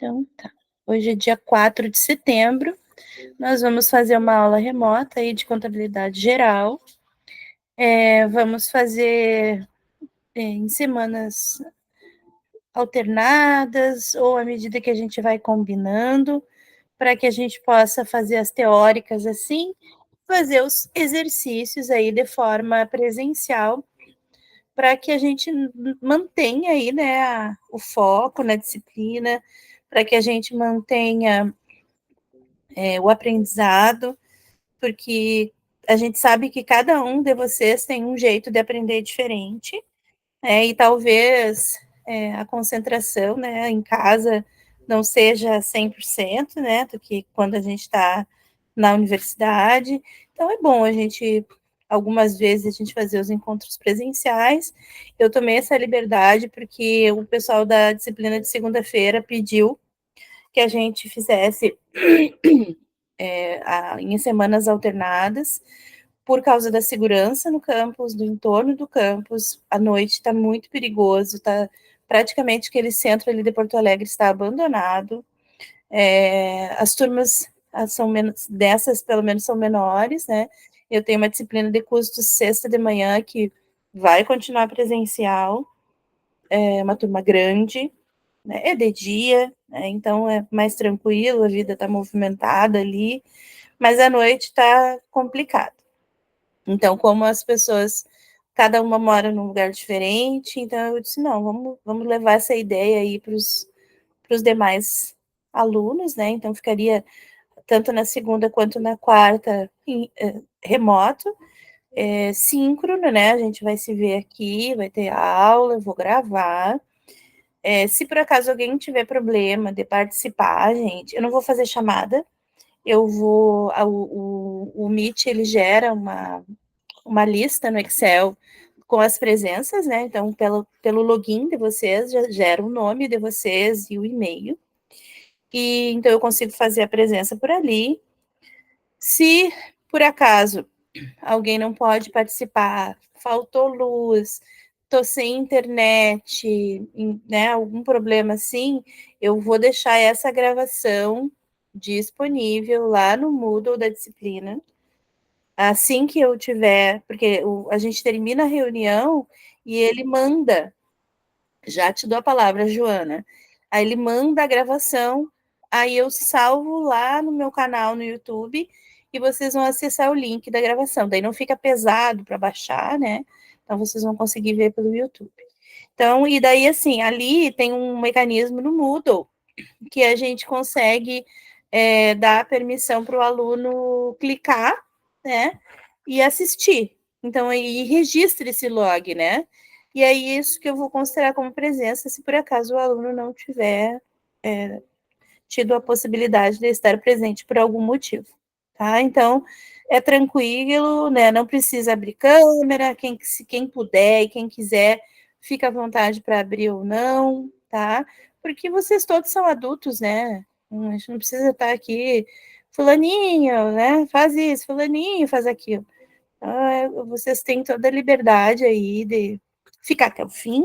Então tá. Hoje é dia 4 de setembro. Nós vamos fazer uma aula remota aí de contabilidade geral. Vamos fazer em semanas alternadas ou à medida que a gente vai combinando, para que a gente possa fazer as teóricas assim, fazer os exercícios aí de forma presencial, para que a gente mantenha aí, né, o foco na disciplina, para que a gente mantenha o aprendizado, porque a gente sabe que cada um de vocês tem um jeito de aprender diferente, e talvez a concentração, né, em casa não seja 100%, né, do que quando a gente está na universidade. Então é bom a gente, algumas vezes, a gente fazer os encontros presenciais. Eu tomei essa liberdade porque o pessoal da disciplina de segunda-feira pediu que a gente fizesse em semanas alternadas, por causa da segurança no campus, do entorno do campus. À noite está muito perigoso, tá praticamente aquele centro ali de Porto Alegre está abandonado. As turmas são menos, dessas pelo menos são menores, né? Eu tenho uma disciplina de custos sexta de manhã que vai continuar presencial, é uma turma grande, né? É de dia, né? Então é mais tranquilo, a vida está movimentada ali, mas à noite está complicado. Então, como as pessoas, cada uma mora num lugar diferente, então eu disse, não, vamos levar essa ideia aí para os demais alunos, né? Então, ficaria tanto na segunda quanto na quarta remoto, síncrono, né? A gente vai se ver aqui, vai ter aula, eu vou gravar. Se por acaso alguém tiver problema de participar, gente, eu não vou fazer chamada, eu vou, o Meet, ele gera uma lista no Excel com as presenças, né? Então, pelo login de vocês, já gera o nome de vocês e o e-mail. E então eu consigo fazer a presença por ali. Se por acaso alguém não pode participar, faltou luz, tô sem internet, né? Algum problema assim, eu vou deixar essa gravação disponível lá no Moodle da disciplina. Assim que eu tiver, porque a gente termina a reunião e ele manda, já te dou a palavra, Joana. Aí ele manda a gravação, aí eu salvo lá no meu canal no YouTube e vocês vão acessar o link da gravação. Daí não fica pesado para baixar, né? Então vocês vão conseguir ver pelo YouTube. Então, e daí assim, ali tem um mecanismo no Moodle que a gente consegue dar permissão para o aluno clicar, né? E assistir. Então, aí registre esse log, né? E é isso que eu vou considerar como presença, se por acaso o aluno não tiver tido a possibilidade de estar presente por algum motivo, tá? Então, é tranquilo, né? Não precisa abrir câmera, quem puder e quem quiser, fica à vontade para abrir ou não, tá? Porque vocês todos são adultos, né? A gente não precisa estar aqui, fulaninho, né? Faz isso, fulaninho, faz aquilo. Vocês têm toda a liberdade aí de ficar até o fim,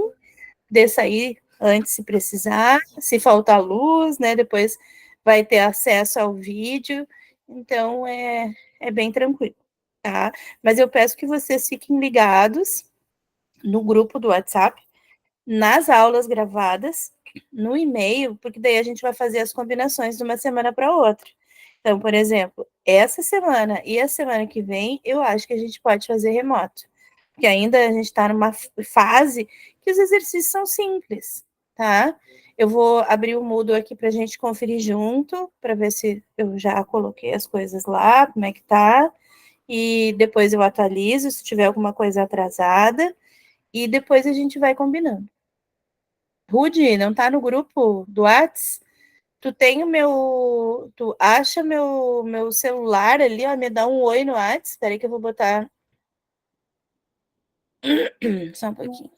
de sair antes se precisar, se faltar luz, né? Depois vai ter acesso ao vídeo, então é bem tranquilo, tá? Mas eu peço que vocês fiquem ligados no grupo do WhatsApp, nas aulas gravadas, no e-mail, porque daí a gente vai fazer as combinações de uma semana para outra. Então, por exemplo, essa semana e a semana que vem, eu acho que a gente pode fazer remoto, porque ainda a gente está numa fase que os exercícios são simples, tá? Eu vou abrir o Moodle aqui para a gente conferir junto, para ver se eu já coloquei as coisas lá, como é que tá, e depois eu atualizo se tiver alguma coisa atrasada, e depois a gente vai combinando. Rude, não tá no grupo do Whats? Tu tem o meu. Tu acha meu celular ali, ó? Me dá um oi no Whats. Espera aí que eu vou botar. Só um pouquinho.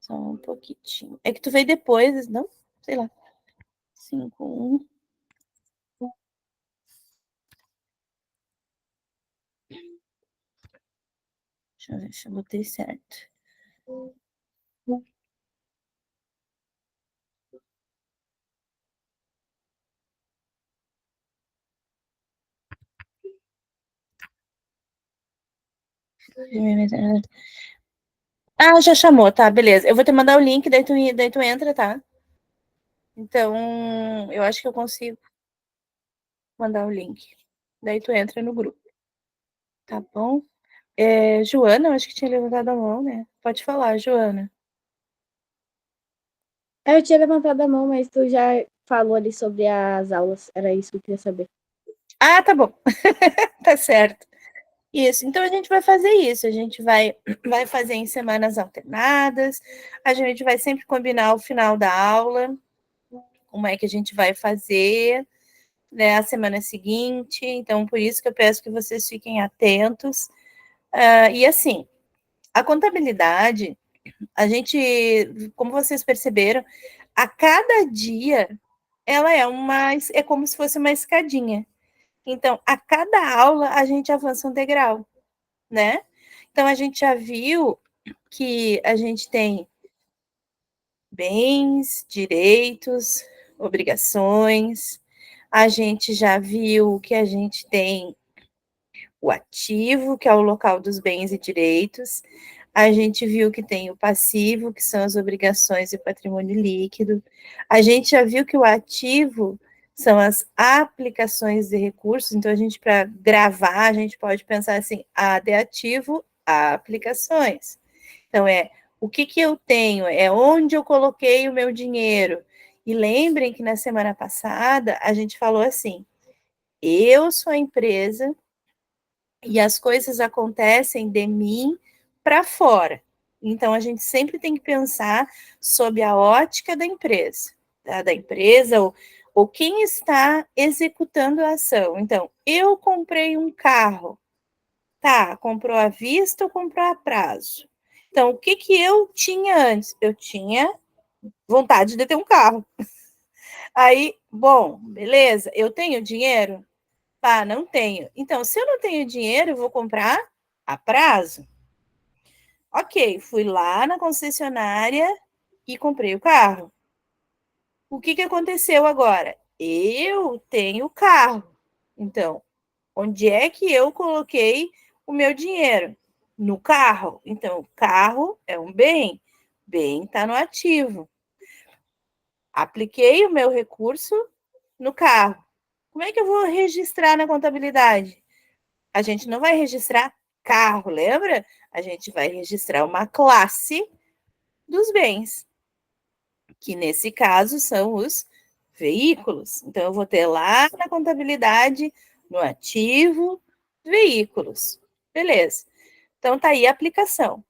Só um pouquinho. É que tu veio depois, não? Sei lá. 51. Deixa eu ver se eu botei certo. Ah, já chamou, tá, beleza. Eu vou te mandar o link, daí tu entra, tá? Então, eu acho que eu consigo mandar o link. Daí tu entra no grupo, tá bom? Joana, eu acho que tinha levantado a mão, né? Pode falar, Joana. Eu tinha levantado a mão, mas tu já falou ali sobre as aulas. Era isso que eu queria saber. Ah, tá bom. Tá certo. Isso, então a gente vai fazer isso, a gente vai fazer em semanas alternadas, a gente vai sempre combinar o final da aula, como é que a gente vai fazer, né, a semana seguinte, então por isso que eu peço que vocês fiquem atentos. E assim, a contabilidade, a gente, como vocês perceberam, a cada dia ela é como se fosse uma escadinha. Então, a cada aula a gente avança um degrau, né? Então, a gente já viu que a gente tem bens, direitos, obrigações. A gente já viu que a gente tem o ativo, que é o local dos bens e direitos. A gente viu que tem o passivo, que são as obrigações e patrimônio líquido. A gente já viu que o ativo são as aplicações de recursos. Então, a gente, para gravar, a gente pode pensar assim: A de ativo, aplicações. Então, o que eu tenho, é onde eu coloquei o meu dinheiro. E lembrem que na semana passada a gente falou assim: eu sou a empresa e as coisas acontecem de mim para fora. Então, a gente sempre tem que pensar sob a ótica da empresa, tá? Da empresa ou quem está executando a ação. Então, eu comprei um carro, tá? Comprou à vista ou comprou a prazo? Então, o que eu tinha antes? Eu tinha vontade de ter um carro. Aí, bom, beleza, eu tenho dinheiro? Ah, não tenho. Então, se eu não tenho dinheiro, eu vou comprar a prazo. Ok, fui lá na concessionária e comprei o carro. O que aconteceu agora? Eu tenho carro. Então, onde é que eu coloquei o meu dinheiro? No carro. Então, o carro é um bem. Bem está no ativo. Apliquei o meu recurso no carro. Como é que eu vou registrar na contabilidade? A gente não vai registrar carro, lembra? A gente vai registrar uma classe dos bens, que nesse caso são os veículos. Então, eu vou ter lá na contabilidade, no ativo, veículos. Beleza. Então, tá aí a aplicação.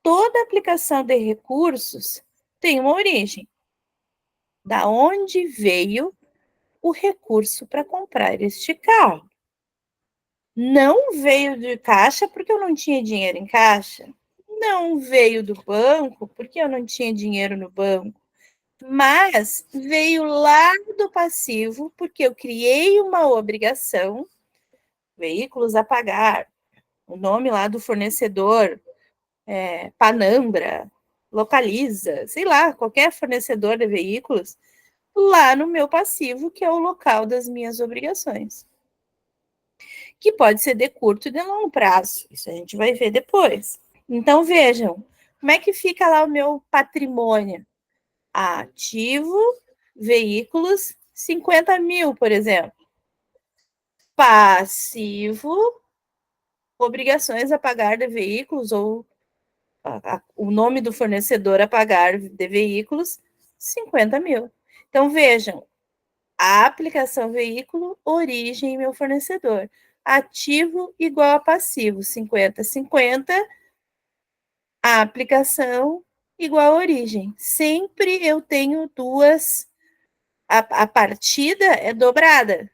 Toda aplicação de recursos tem uma origem. Da onde veio o recurso para comprar este carro? Não veio de caixa porque eu não tinha dinheiro em caixa. Não veio do banco porque eu não tinha dinheiro no banco. Mas veio lá do passivo porque eu criei uma obrigação, veículos a pagar, o nome lá do fornecedor, Panambra, Localiza, sei lá, qualquer fornecedor de veículos, lá no meu passivo, que é o local das minhas obrigações. Que pode ser de curto e de longo prazo. Isso a gente vai ver depois. Então, vejam, como é que fica lá o meu patrimônio? Ativo, veículos, 50 mil, por exemplo. Passivo, obrigações a pagar de veículos ou o nome do fornecedor a pagar de veículos, 50 mil. Então, vejam, a aplicação veículo, origem, meu fornecedor. Ativo igual a passivo, 50, 50. A aplicação igual a origem. Sempre eu tenho duas. A partida é dobrada,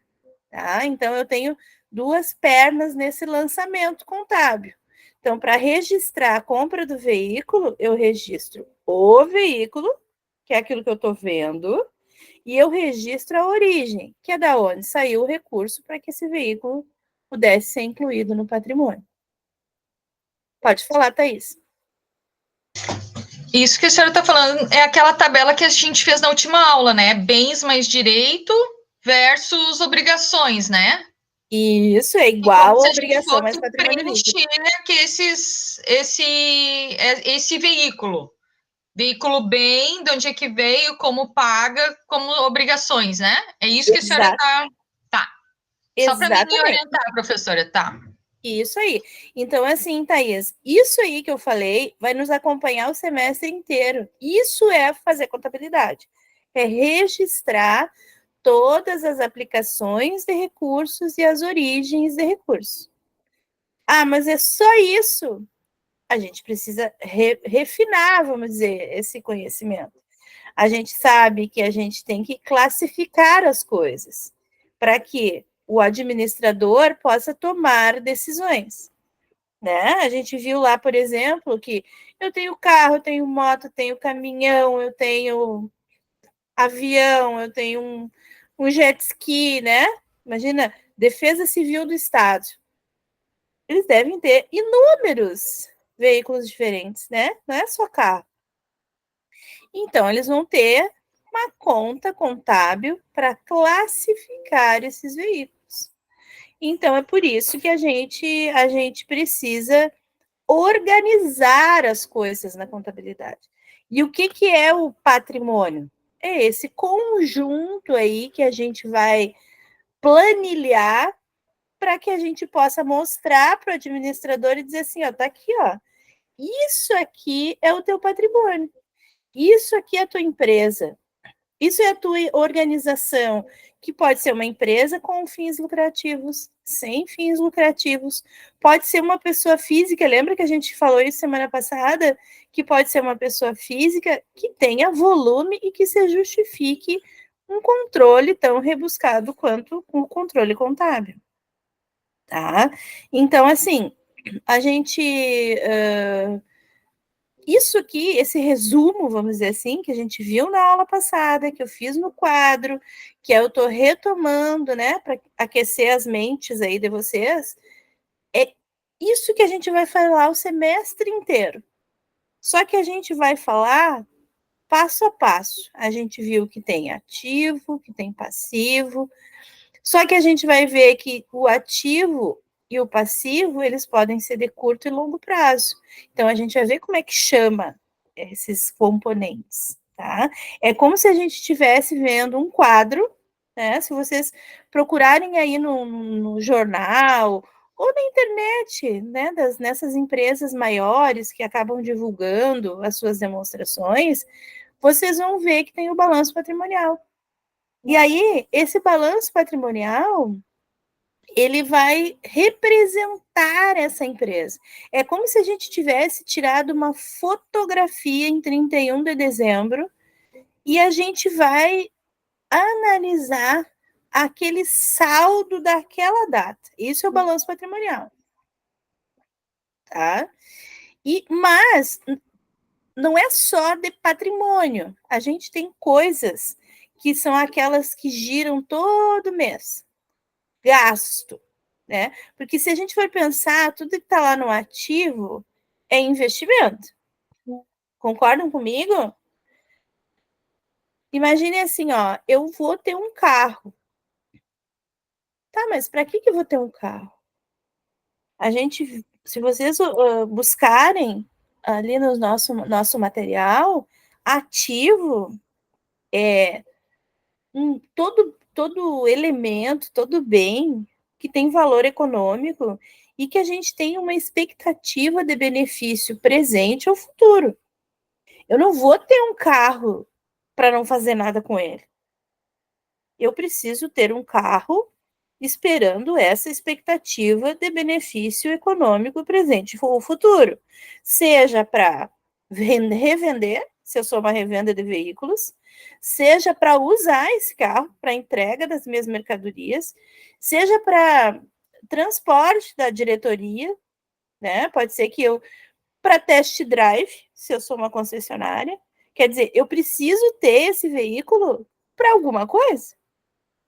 tá? Então, eu tenho duas pernas nesse lançamento contábil. Então, para registrar a compra do veículo, eu registro o veículo, que é aquilo que eu estou vendo, e eu registro a origem, que é da onde saiu o recurso para que esse veículo pudesse ser incluído no patrimônio. Pode falar, Thaís. Isso que a senhora está falando é aquela tabela que a gente fez na última aula, né? Bens mais direito versus obrigações, né? Isso é E igual como a se a gente obrigação mais fosse patrimônio líquido. preencher que esse veículo bem, de onde é que veio, como paga, como obrigações, né? É isso que a senhora Exato, está. Tá. Só para mim me exatamente. orientar, professora, tá? Isso aí. Então, assim, Thaís, isso aí que eu falei vai nos acompanhar o semestre inteiro. Isso é fazer contabilidade. É registrar todas as aplicações de recursos e as origens de recursos. Ah, mas é só isso? A gente precisa refinar, vamos dizer, esse conhecimento. A gente sabe que a gente tem que classificar as coisas para que o administrador possa tomar decisões. Né? A gente viu lá, por exemplo, que eu tenho carro, eu tenho moto, eu tenho caminhão, eu tenho avião, eu tenho um jet ski, né? Imagina, Defesa Civil do Estado. Eles devem ter inúmeros veículos diferentes, né? Não é só carro. Então, eles vão ter uma conta contábil para classificar esses veículos. Então, é por isso que a gente precisa organizar as coisas na contabilidade. E o que é o patrimônio? É esse conjunto aí que a gente vai planilhar para que a gente possa mostrar para o administrador e dizer assim, ó, tá aqui, ó, isso aqui é o teu patrimônio, isso aqui é a tua empresa, isso é a tua organização, que pode ser uma empresa com fins lucrativos, sem fins lucrativos, pode ser uma pessoa física, lembra que a gente falou isso semana passada, que pode ser uma pessoa física que tenha volume e que se justifique um controle tão rebuscado quanto o controle contábil. Tá? Então, assim, a gente. Isso aqui, esse resumo, vamos dizer assim, que a gente viu na aula passada, que eu fiz no quadro, que eu estou retomando, né, para aquecer as mentes aí de vocês, é isso que a gente vai falar o semestre inteiro. Só que a gente vai falar passo a passo. A gente viu que tem ativo, que tem passivo, só que a gente vai ver que o ativo e o passivo, eles podem ser de curto e longo prazo. Então, a gente vai ver como é que chama esses componentes, tá? É como se a gente estivesse vendo um quadro, né? Se vocês procurarem aí no jornal ou na internet, né, nessas empresas maiores que acabam divulgando as suas demonstrações, vocês vão ver que tem o balanço patrimonial. E aí, esse balanço patrimonial, ele vai representar essa empresa. É como se a gente tivesse tirado uma fotografia em 31 de dezembro e a gente vai analisar aquele saldo daquela data. Isso é o balanço patrimonial. Tá? Mas não é só de patrimônio. A gente tem coisas que são aquelas que giram todo mês. Gasto, né? Porque se a gente for pensar, tudo que está lá no ativo é investimento. Concordam comigo? Imagine assim, ó, eu vou ter um carro. Tá, mas para que eu vou ter um carro? A gente, se vocês buscarem ali no nosso material, ativo é todo elemento, todo bem que tem valor econômico e que a gente tem uma expectativa de benefício presente ou futuro. Eu não vou ter um carro para não fazer nada com ele. Eu preciso ter um carro esperando essa expectativa de benefício econômico presente ou futuro, seja para revender, se eu sou uma revenda de veículos, seja para usar esse carro para entrega das minhas mercadorias, seja para transporte da diretoria, né? Pode ser que eu para test drive, se eu sou uma concessionária, quer dizer, eu preciso ter esse veículo para alguma coisa.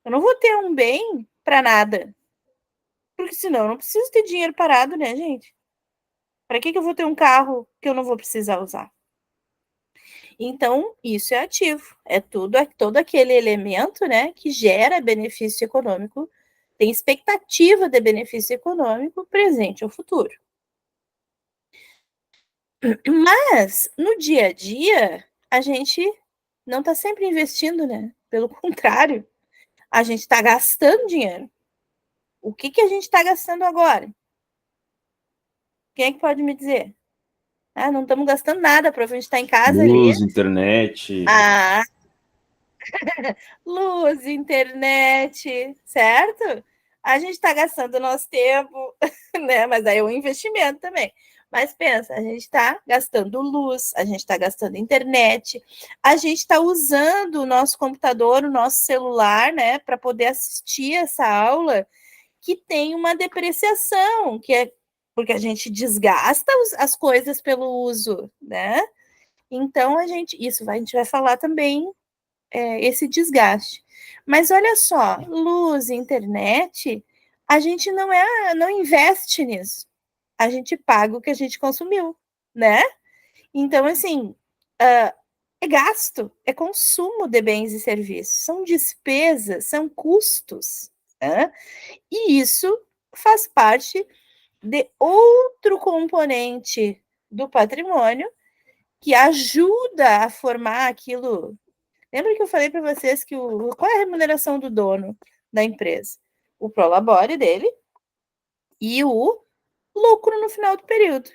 Eu não vou ter um bem para nada. Porque senão eu não preciso ter dinheiro parado, né, gente? Para que eu vou ter um carro que eu não vou precisar usar? Então, isso é ativo. É todo aquele elemento, né, que gera benefício econômico tem expectativa de benefício econômico presente ou futuro. Mas, no dia a dia, a gente não está sempre investindo, né? Pelo contrário, a gente está gastando dinheiro. O que a gente está gastando agora? Quem é que pode me dizer? Ah, não estamos gastando nada, provavelmente está em casa Luz, ali. internet. Ah, luz, internet, certo? A gente está gastando nosso tempo, né? Mas aí é um investimento também. Mas pensa, a gente está gastando luz, a gente está gastando internet, a gente está usando o nosso computador, o nosso celular, né, para poder assistir essa aula que tem uma depreciação, que é porque a gente desgasta as coisas pelo uso, né? Então a gente vai falar também esse desgaste. Mas olha só, luz, internet, a gente não investe nisso. A gente paga o que a gente consumiu, né? Então, assim, é gasto, é consumo de bens e serviços, são despesas, são custos, né? E isso faz parte de outro componente do patrimônio que ajuda a formar aquilo. Lembra que eu falei para vocês que qual é a remuneração do dono da empresa? O prolabore dele e o lucro no final do período.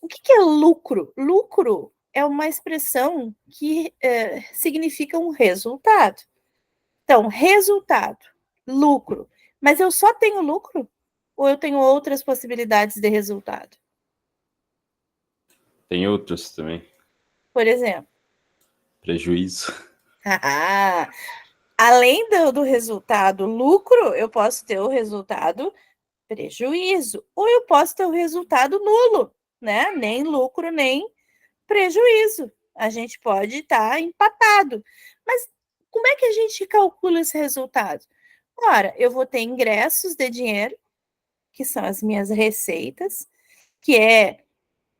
O que é lucro? Lucro é uma expressão que significa um resultado. Então, resultado, lucro. Mas eu só tenho lucro? Ou eu tenho outras possibilidades de resultado? Tem outros também. Por exemplo, Prejuízo. além do resultado lucro, eu posso ter o resultado prejuízo, ou eu posso ter o resultado nulo, né? Nem lucro, nem prejuízo. A gente pode estar empatado. Mas como é que a gente calcula esse resultado? Ora, eu vou ter ingressos de dinheiro, que são as minhas receitas, que é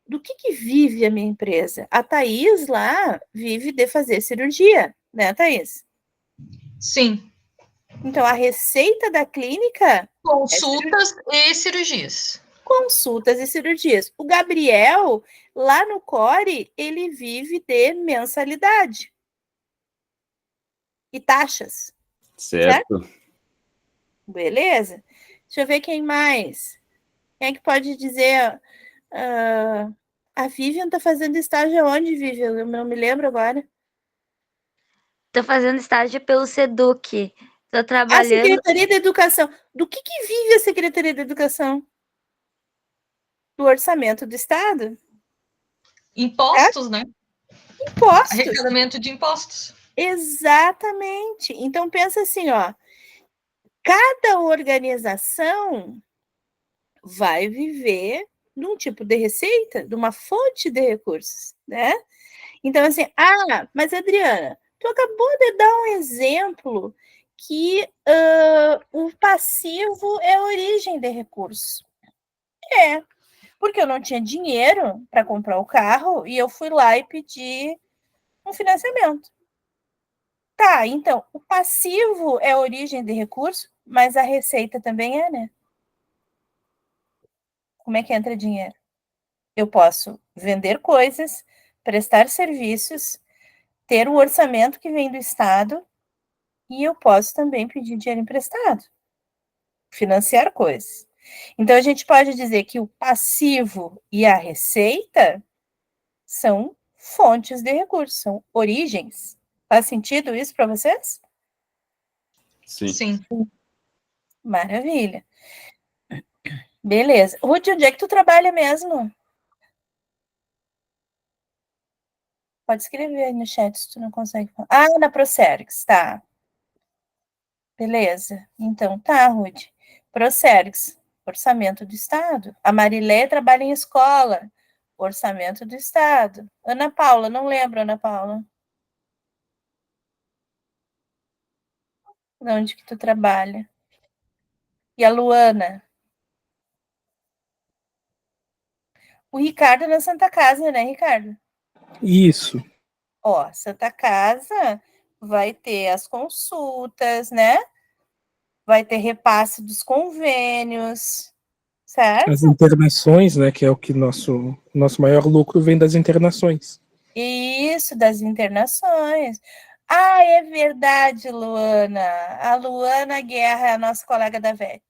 do que vive a minha empresa. A Thaís lá vive de fazer cirurgia, né, Thaís? Sim. Então, a receita da clínica Consultas e cirurgias. Consultas e cirurgias. O Gabriel, lá no Core, ele vive de mensalidade e taxas. Certo. Beleza? Deixa eu ver quem mais. Quem é que pode dizer? A Vivian está fazendo estágio onde, Vivian? Eu não me lembro agora. Tô fazendo estágio pelo Seduc. Tô A trabalhando. Secretaria da Educação. Do que vive a Secretaria da Educação? Do orçamento do Estado? Impostos, né? Impostos. Arrecadamento de impostos. Exatamente. Então, pensa assim, ó. Cada organização vai viver num tipo de receita, de uma fonte de recursos, né? Então, assim, mas Adriana, tu acabou de dar um exemplo que o passivo é a origem de recurso. Porque eu não tinha dinheiro para comprar o carro e eu fui lá e pedi um financiamento. Tá, então, o passivo é a origem de recurso, mas a receita também é, né? Como é que entra dinheiro? Eu posso vender coisas, prestar serviços, ter um orçamento que vem do Estado e eu posso também pedir dinheiro emprestado, financiar coisas. Então, a gente pode dizer que o passivo e a receita são fontes de recursos, são origens. Faz sentido isso para vocês? Sim. Sim. Maravilha. Beleza. Ruth, onde é que tu trabalha mesmo? Pode escrever aí no chat se tu não consegue falar. Na Procergs, tá. Beleza. Então, tá, Ruth. Procergs, orçamento do Estado. A Marilé trabalha em escola, orçamento do Estado. Ana Paula, não lembro, Ana Paula. De onde que tu trabalha? E a Luana? O Ricardo na Santa Casa, né, Ricardo? Isso. Ó, Santa Casa vai ter as consultas, né? vai ter repasse dos convênios, certo? As internações, né, que é o que nosso maior lucro vem das internações. Isso, das internações. Ah, é verdade, Luana. A Luana Guerra é a nossa colega da VET.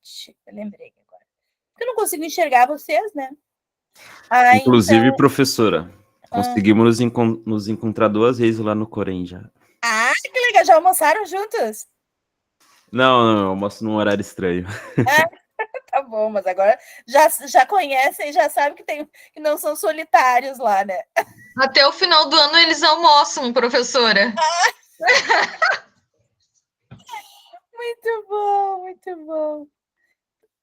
Eu lembrei agora. Porque eu não consigo enxergar vocês, né? Ah, Inclusive, então... professora, conseguimos nos encontrar 2 vezes lá no Corém já. Ah, que legal. Já almoçaram juntos? Não, almoço num horário estranho. Tá bom, mas agora já conhecem, já sabem que não são solitários lá, né? Até o final do ano eles almoçam, professora. Muito bom, muito bom.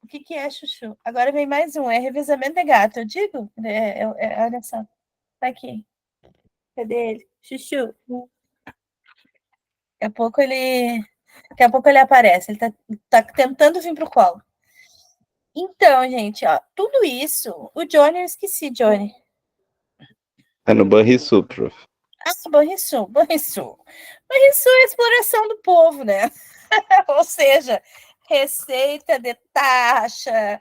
O que é, Chuchu? Agora vem mais um, é revezamento de gato, eu digo? Olha só, tá aqui. Cadê ele? Chuchu. Daqui a pouco ele aparece, ele tá tentando vir pro colo. Então, gente, ó, tudo isso, o Johnny, eu esqueci, Johnny. Tá no Banrisul, prof. Ah, Banrisul. Banrisul é a exploração do povo, né? Ou seja, receita de taxa,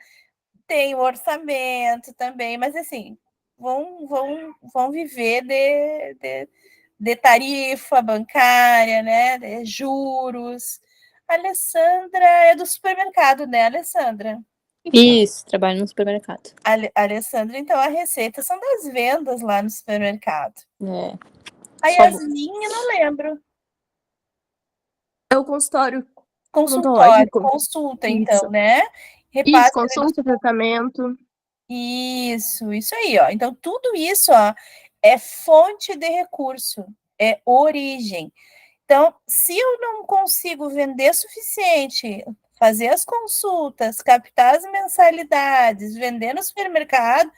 tem o orçamento também, mas assim, vão viver de tarifa bancária, né? De juros. A Alessandra é do supermercado, né, Alessandra? Isso, trabalho no supermercado. Alessandra, então, a receita são das vendas lá no supermercado. É. A Só- Yasmin, eu não lembro. É o consultório Consultório, odontológico. consulta, então, Isso. né? Isso, Repasse consulta, tratamento. Isso aí, ó. Então, tudo isso, ó, é fonte de recurso, é origem. Então, se eu não consigo vender suficiente, fazer as consultas, captar as mensalidades, vender no supermercado,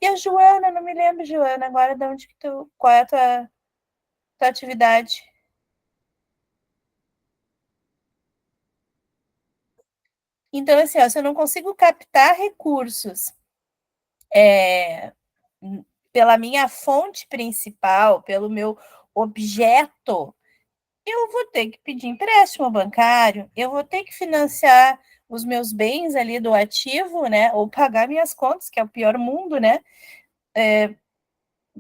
e a Joana, não me lembro, Joana, agora de onde que qual é a tua atividade? Então, assim, ó, se eu não consigo captar recursos pela minha fonte principal, pelo meu objeto, eu vou ter que pedir empréstimo bancário, eu vou ter que financiar os meus bens ali do ativo, né? Ou pagar minhas contas, que é o pior mundo, né?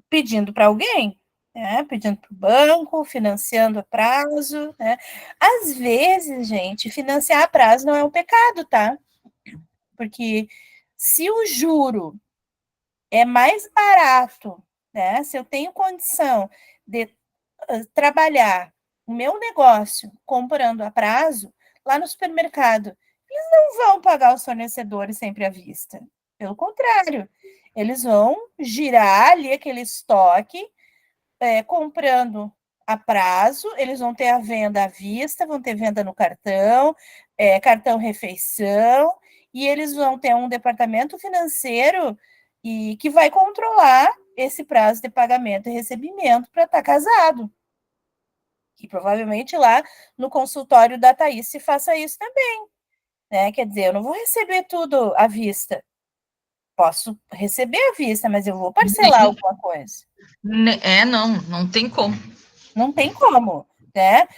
Pedindo para alguém, né? Pedindo para o banco, financiando a prazo, né? Às vezes, gente, financiar a prazo não é um pecado, tá? Porque se o juro é mais barato, né? Se eu tenho condição de trabalhar o meu negócio comprando a prazo, lá no supermercado, eles não vão pagar os fornecedores sempre à vista. Pelo contrário, eles vão girar ali aquele estoque, comprando a prazo, eles vão ter a venda à vista, vão ter venda no cartão, cartão refeição, e eles vão ter um departamento financeiro e que vai controlar esse prazo de pagamento e recebimento para estar casado. E provavelmente lá no consultório da Thaís se faça isso também, né? Quer dizer, eu não vou receber tudo à vista. Posso receber à vista, mas eu vou parcelar alguma coisa. Não tem como. Não tem como, né?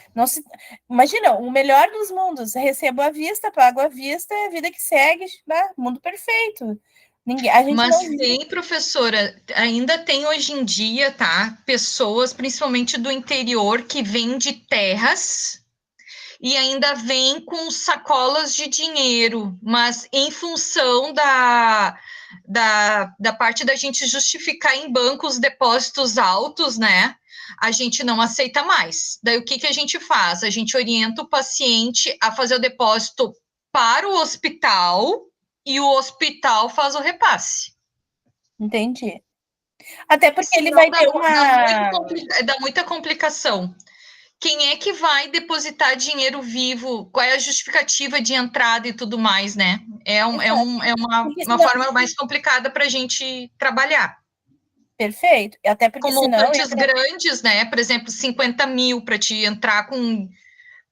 Imagina, o melhor dos mundos, recebo à vista, pago à vista, é a vida que segue, né? Mundo perfeito. Mas tem, professora, ainda tem hoje em dia, tá? Pessoas, principalmente do interior, que vêm de terras e ainda vêm com sacolas de dinheiro, mas em função da parte da gente justificar em bancos depósitos altos, né? A gente não aceita mais. Daí o que a gente faz? A gente orienta o paciente a fazer o depósito para o hospital e o hospital faz o repasse. Entendi. Até porque ele vai ter dá muita complicação. Quem é que vai depositar dinheiro vivo? Qual é a justificativa de entrada e tudo mais, né? É uma forma mais complicada para a gente trabalhar. Perfeito. Até porque com montantes grandes, né? Por exemplo, 50 mil para te entrar com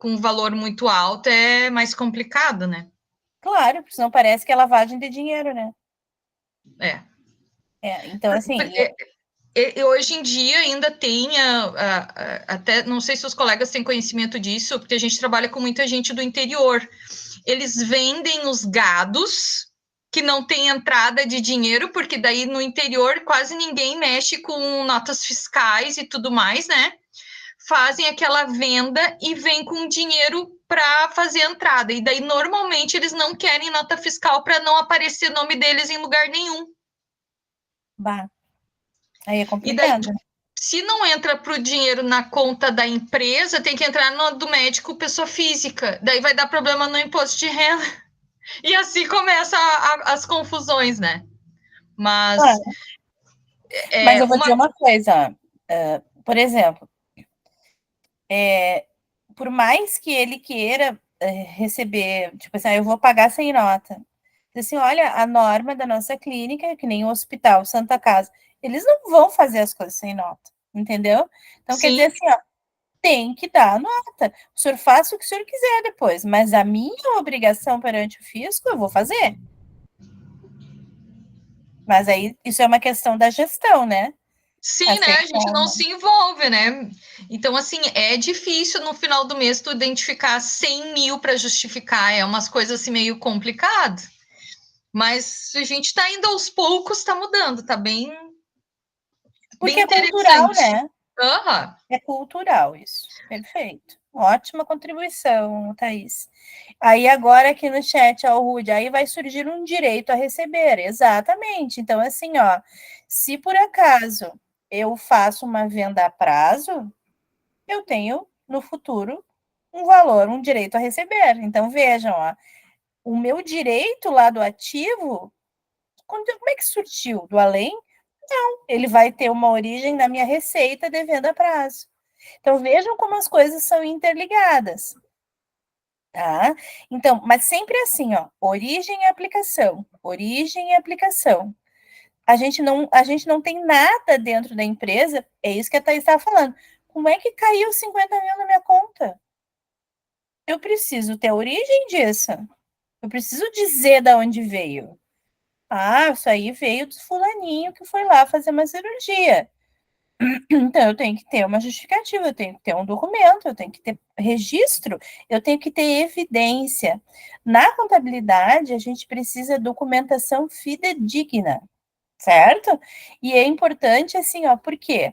um valor muito alto é mais complicado, né? Claro, porque senão parece que é lavagem de dinheiro, né? Então, assim... Hoje em dia ainda tem, até não sei se os colegas têm conhecimento disso, porque a gente trabalha com muita gente do interior. eles vendem os gados, que não tem entrada de dinheiro, porque daí no interior quase ninguém mexe com notas fiscais e tudo mais, né? Fazem aquela venda e vem com dinheiro para fazer a entrada. E daí, normalmente, eles não querem nota fiscal para não aparecer nome deles em lugar nenhum. Bah. Aí é E daí, complicado. se não entra para o dinheiro na conta da empresa, tem que entrar no do médico pessoa física. Daí vai dar problema no imposto de renda. E assim começam as confusões, né? Mas, Mas eu vou dizer uma coisa, ó. Por exemplo, por mais que ele queira receber, tipo assim, eu vou pagar sem nota. Diz assim, olha, a norma da nossa clínica, que nem o hospital Santa Casa, eles não vão fazer as coisas sem nota, entendeu? Então, quer Sim. dizer assim, ó, tem que dar a nota. O senhor faça o que o senhor quiser depois, mas a minha obrigação perante o fisco, eu vou fazer. Mas aí, isso é uma questão da gestão, né? Sim, né? A gente não se envolve, né? Então, assim, é difícil no final do mês tu identificar 100 mil para justificar. É umas coisas assim meio complicado. Mas a gente está indo aos poucos, está mudando, tá bem. Porque bem é cultural, interessante. né? Uhum. É cultural isso. Perfeito. Ótima contribuição, Thaís. Aí agora aqui no chat, ó, Rude, aí vai surgir um direito a receber. Exatamente. Então, assim, ó, se por acaso eu faço uma venda a prazo, eu tenho no futuro um valor, um direito a receber. Então, vejam, ó, o meu direito lá do ativo, como é que surgiu? Do além? Não, ele vai ter uma origem na minha receita de venda a prazo. Então, vejam como as coisas são interligadas. Tá? Então, mas sempre assim, ó, origem e aplicação, origem e aplicação. A gente não tem nada dentro da empresa, é isso que a Thaís estava falando. Como é que caiu 50 mil na minha conta? Eu preciso ter a origem disso. Eu preciso dizer de onde veio. Ah, isso aí veio do fulaninho que foi lá fazer uma cirurgia. Então, eu tenho que ter uma justificativa, eu tenho que ter um documento, eu tenho que ter registro, eu tenho que ter evidência. Na contabilidade, a gente precisa de documentação fidedigna, certo? E é importante, assim, ó, por quê?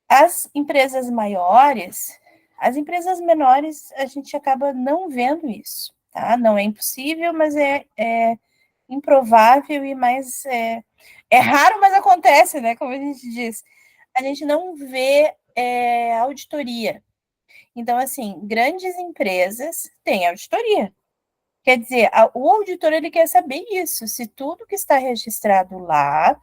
As empresas maiores, as empresas menores, a gente acaba não vendo isso, tá? Não é impossível, mas é improvável e mais... É raro, mas acontece, né? Como a gente diz. A gente não vê auditoria. Então, assim, grandes empresas têm auditoria. Quer dizer, o auditor ele quer saber isso, se tudo que está registrado lá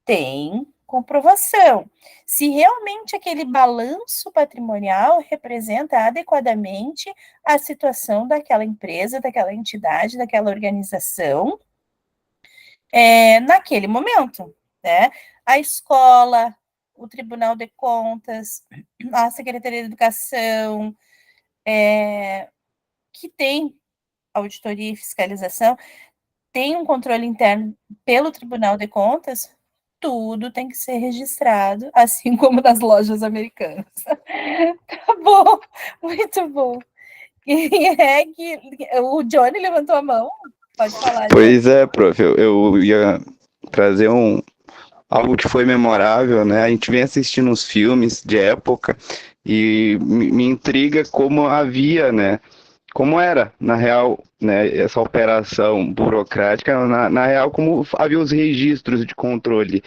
tem comprovação. Se realmente aquele balanço patrimonial representa adequadamente a situação daquela empresa, daquela entidade, daquela organização, naquele momento, né? A escola, o Tribunal de Contas, a Secretaria de Educação, que tem auditoria e fiscalização, tem um controle interno pelo Tribunal de Contas, tudo tem que ser registrado, assim como nas lojas americanas. Tá bom, muito bom. Quem é que... O Johnny levantou a mão? Pode falar, Johnny. Pois é, prof, eu ia trazer algo que foi memorável, né? A gente vem assistindo uns filmes de época e me intriga como havia, né? Como era, na real, né, essa operação burocrática, na real, como havia os registros de controle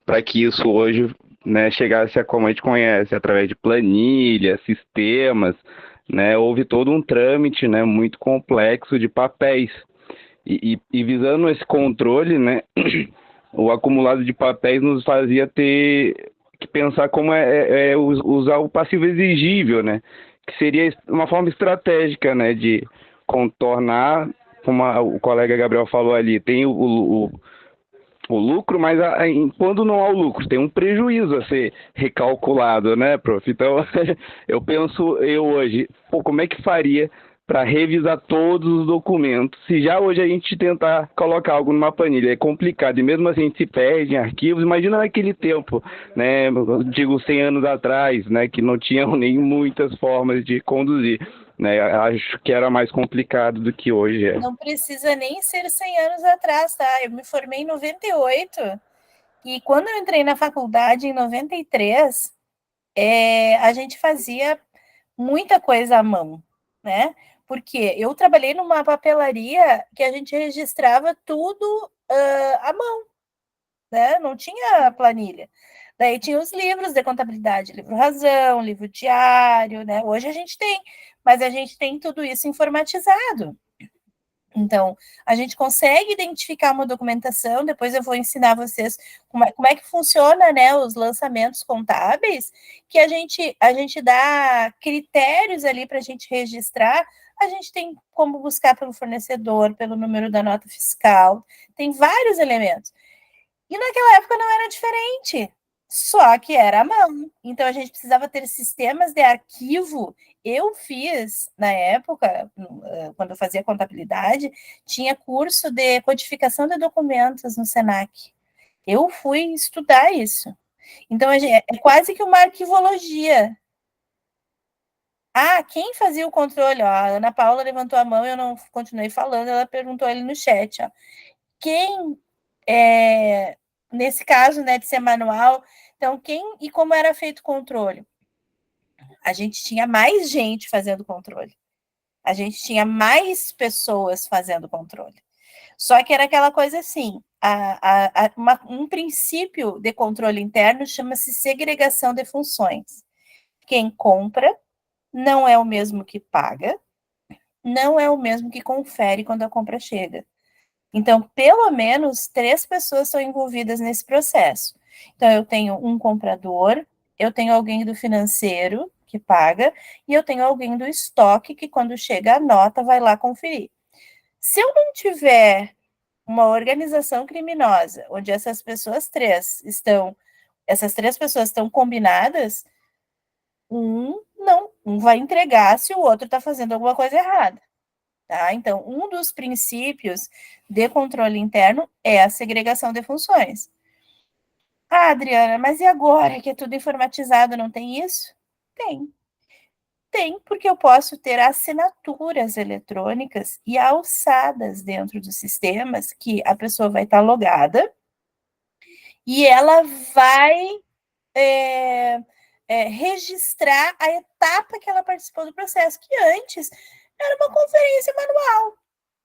para que isso hoje, né, chegasse a como a gente conhece, através de planilhas, sistemas, né? Houve todo um trâmite, né, muito complexo de papéis. E visando esse controle, né, o acumulado de papéis nos fazia ter que pensar como usar o passivo exigível, né, que seria uma forma estratégica, né, de contornar, como o colega Gabriel falou ali, tem o lucro, mas quando não há o lucro, tem um prejuízo a ser recalculado, né, prof? Então, eu penso, hoje, como é que faria para revisar todos os documentos. Se já hoje a gente tentar colocar algo numa planilha é complicado, e mesmo assim a gente se perde em arquivos, imagina naquele tempo, né, eu digo 100 anos atrás, né, que não tinham nem muitas formas de conduzir, né, acho que era mais complicado do que hoje é. Não precisa nem ser 100 anos atrás, tá? Eu me formei em 98, e quando eu entrei na faculdade em 93, a gente fazia muita coisa à mão, né? Porque eu trabalhei numa papelaria que a gente registrava tudo à mão, né? Não tinha planilha. Daí tinha os livros de contabilidade, livro razão, livro diário, né? Hoje a gente tem, mas a gente tem tudo isso informatizado. Então, a gente consegue identificar uma documentação, depois eu vou ensinar vocês como é que funciona, né, os lançamentos contábeis, que a gente dá critérios ali para a gente registrar, a gente tem como buscar pelo fornecedor, pelo número da nota fiscal, tem vários elementos. E naquela época não era diferente, só que era à mão. Então, a gente precisava ter sistemas de arquivo. Eu fiz, na época, quando eu fazia contabilidade, tinha curso de codificação de documentos no Senac. Eu fui estudar isso. Então, é quase que uma arquivologia. Ah, quem fazia o controle? Ó, a Ana Paula levantou a mão e eu não continuei falando, ela perguntou ali no chat. Ó, quem, nesse caso, né, de ser manual, então, quem e como era feito o controle? A gente tinha mais gente fazendo controle. A gente tinha mais pessoas fazendo controle. Só que era aquela coisa assim, um princípio de controle interno chama-se segregação de funções. Quem compra não é o mesmo que paga, não é o mesmo que confere quando a compra chega. Então, pelo menos 3 pessoas estão envolvidas nesse processo. Então, eu tenho um comprador, eu tenho alguém do financeiro que paga, e eu tenho alguém do estoque que, quando chega a nota, vai lá conferir. Se eu não tiver uma organização criminosa, onde essas três pessoas estão combinadas, um vai entregar se o outro está fazendo alguma coisa errada. Tá? Então, um dos princípios de controle interno é a segregação de funções. Ah, Adriana, mas e agora que é tudo informatizado, não tem isso? Tem. Tem, porque eu posso ter assinaturas eletrônicas e alçadas dentro dos sistemas que a pessoa vai estar logada e ela vai registrar a etapa que ela participou do processo, que antes era uma conferência manual,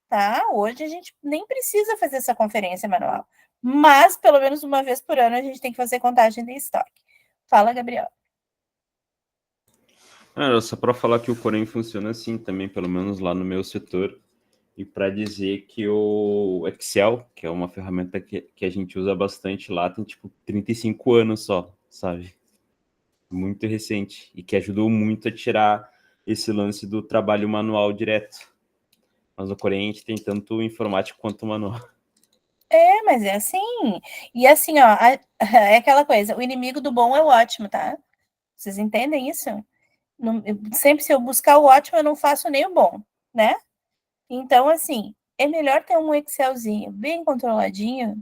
tá? Hoje a gente nem precisa fazer essa conferência manual, mas pelo menos uma vez por ano a gente tem que fazer contagem de estoque. Fala, Gabriel. Só para falar que o Corém funciona assim também, pelo menos lá no meu setor, e para dizer que o Excel, que é uma ferramenta que a gente usa bastante lá, tem tipo 35 anos só, sabe? Muito recente, e que ajudou muito a tirar esse lance do trabalho manual direto. Mas no Corém a gente tem tanto informático quanto manual. Mas é assim. E assim, ó, é aquela coisa, o inimigo do bom é o ótimo, tá? Vocês entendem isso? Sempre se eu buscar o ótimo, eu não faço nem o bom, né? Então, assim, é melhor ter um Excelzinho bem controladinho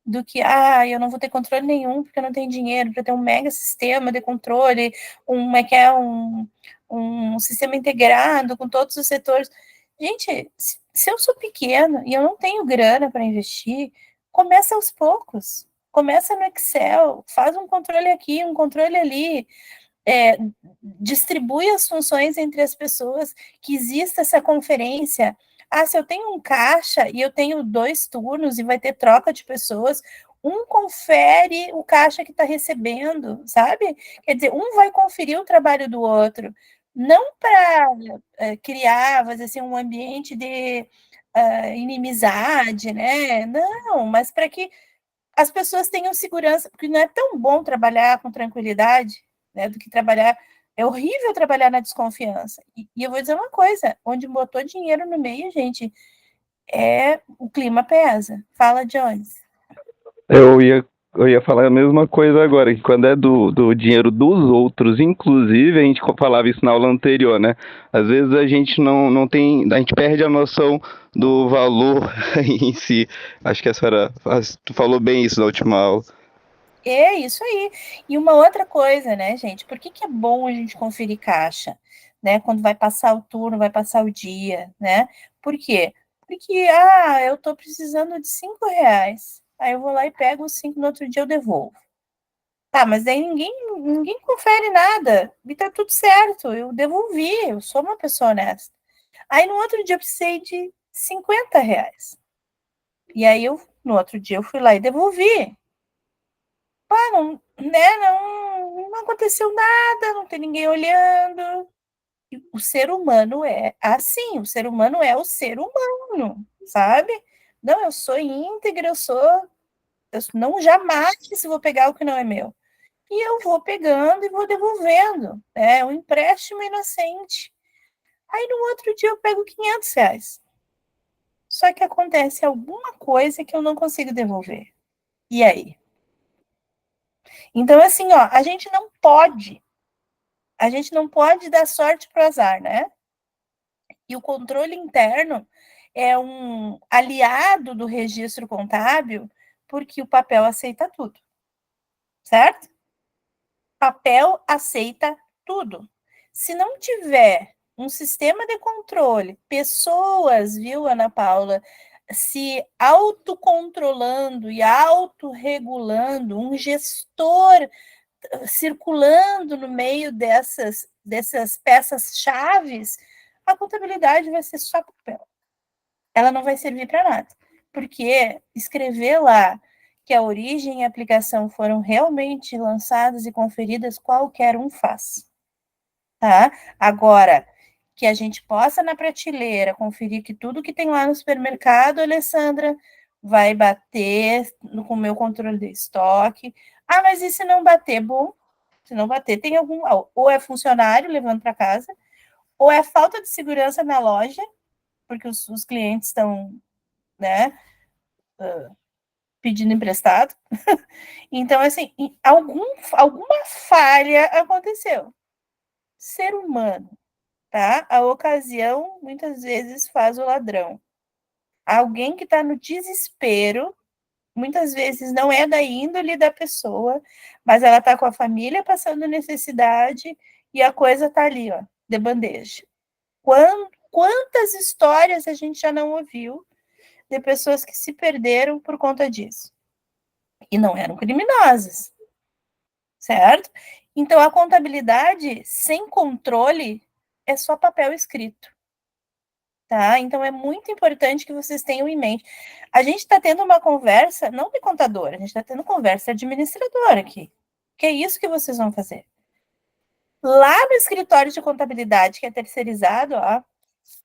do que, eu não vou ter controle nenhum porque eu não tenho dinheiro para ter um mega sistema de controle, um sistema integrado com todos os setores. Gente, se eu sou pequeno e eu não tenho grana para investir, começa aos poucos. Começa no Excel, faz um controle aqui, um controle ali, distribui as funções entre as pessoas, que exista essa conferência. Se eu tenho um caixa e eu tenho 2 turnos e vai ter troca de pessoas, um confere o caixa que está recebendo, sabe? Quer dizer, um vai conferir o trabalho do outro, não para criar, fazer assim, um ambiente de inimizade, né? Não, mas para que as pessoas tenham segurança, porque não é tão bom trabalhar com tranquilidade, né, do que trabalhar. É horrível trabalhar na desconfiança. E eu vou dizer uma coisa: onde botou dinheiro no meio, gente, o clima pesa. Fala, Jones. Eu ia Eu ia falar a mesma coisa agora, que quando é do dinheiro dos outros, inclusive, a gente falava isso na aula anterior, né? Às vezes a gente não tem, a gente perde a noção do valor em si. Acho que tu falou bem isso na última aula. É isso aí. E uma outra coisa, né, gente? Por que é bom a gente conferir caixa, né? Quando vai passar o turno, vai passar o dia, né? Por quê? Porque, eu tô precisando de R$ 5. Aí eu vou lá e pego os 5, no outro dia eu devolvo. Tá, mas daí ninguém confere nada. E tá tudo certo. Eu devolvi, eu sou uma pessoa honesta. Aí no outro dia eu precisei de R$ 50. E aí no outro dia eu fui lá e devolvi. Não aconteceu nada, não tem ninguém olhando. O ser humano é assim, o ser humano é o ser humano, sabe? Não, eu sou íntegra, eu não jamais vou pegar o que não é meu. E eu vou pegando e vou devolvendo. É um empréstimo inocente. Aí no outro dia eu pego R$ 500. Só que acontece alguma coisa que eu não consigo devolver. E aí? Então, assim, ó, a gente não pode dar sorte para o azar, né? E o controle interno é um aliado do registro contábil, porque o papel aceita tudo, certo? Papel aceita tudo. Se não tiver um sistema de controle, pessoas, viu, Ana Paula, se autocontrolando e autorregulando, um gestor circulando no meio dessas peças-chaves, a contabilidade vai ser só papel. Ela não vai servir para nada. Porque escrever lá que a origem e a aplicação foram realmente lançadas e conferidas, qualquer um faz. Tá? Agora, que a gente possa na prateleira conferir que tudo que tem lá no supermercado, Alessandra, vai bater com o meu controle de estoque. Mas e se não bater? Bom, se não bater, tem algum. Ou é funcionário levando para casa, ou é falta de segurança na loja, porque os clientes estão, né, pedindo emprestado. Então, assim, alguma falha aconteceu. Ser humano, tá? A ocasião, muitas vezes, faz o ladrão. Alguém que está no desespero, muitas vezes não é da índole da pessoa, mas ela está com a família passando necessidade e a coisa está ali, ó, de bandeja. Quantas histórias a gente já não ouviu de pessoas que se perderam por conta disso? E não eram criminosas, certo? Então, a contabilidade sem controle é só papel escrito, tá? Então, é muito importante que vocês tenham em mente. A gente está tendo uma conversa, não de contador, a gente está tendo conversa administradora aqui. Que é isso que vocês vão fazer. Lá no escritório de contabilidade, que é terceirizado, ó,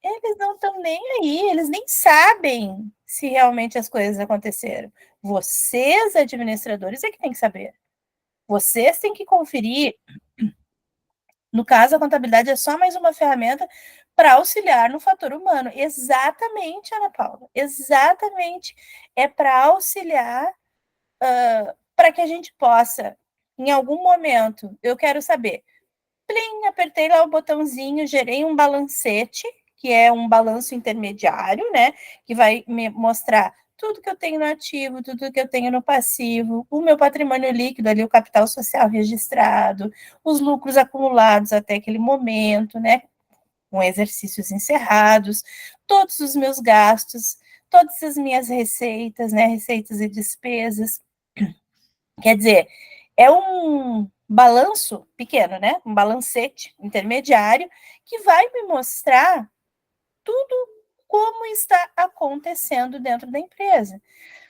eles não estão nem aí, eles nem sabem se realmente as coisas aconteceram. Vocês, administradores, é que tem que saber. Vocês têm que conferir. No caso, a contabilidade é só mais uma ferramenta para auxiliar no fator humano. Exatamente, Ana Paula. Exatamente. É para auxiliar para que a gente possa, em algum momento, eu quero saber. Plim, apertei lá o botãozinho, gerei um balancete, que é um balanço intermediário, né? Que vai me mostrar tudo que eu tenho no ativo, tudo que eu tenho no passivo, o meu patrimônio líquido ali, o capital social registrado, os lucros acumulados até aquele momento, né? Com exercícios encerrados, todos os meus gastos, todas as minhas receitas, né? Receitas e despesas. Quer dizer, é um balanço pequeno, né? Um balancete intermediário que vai me mostrar tudo como está acontecendo dentro da empresa.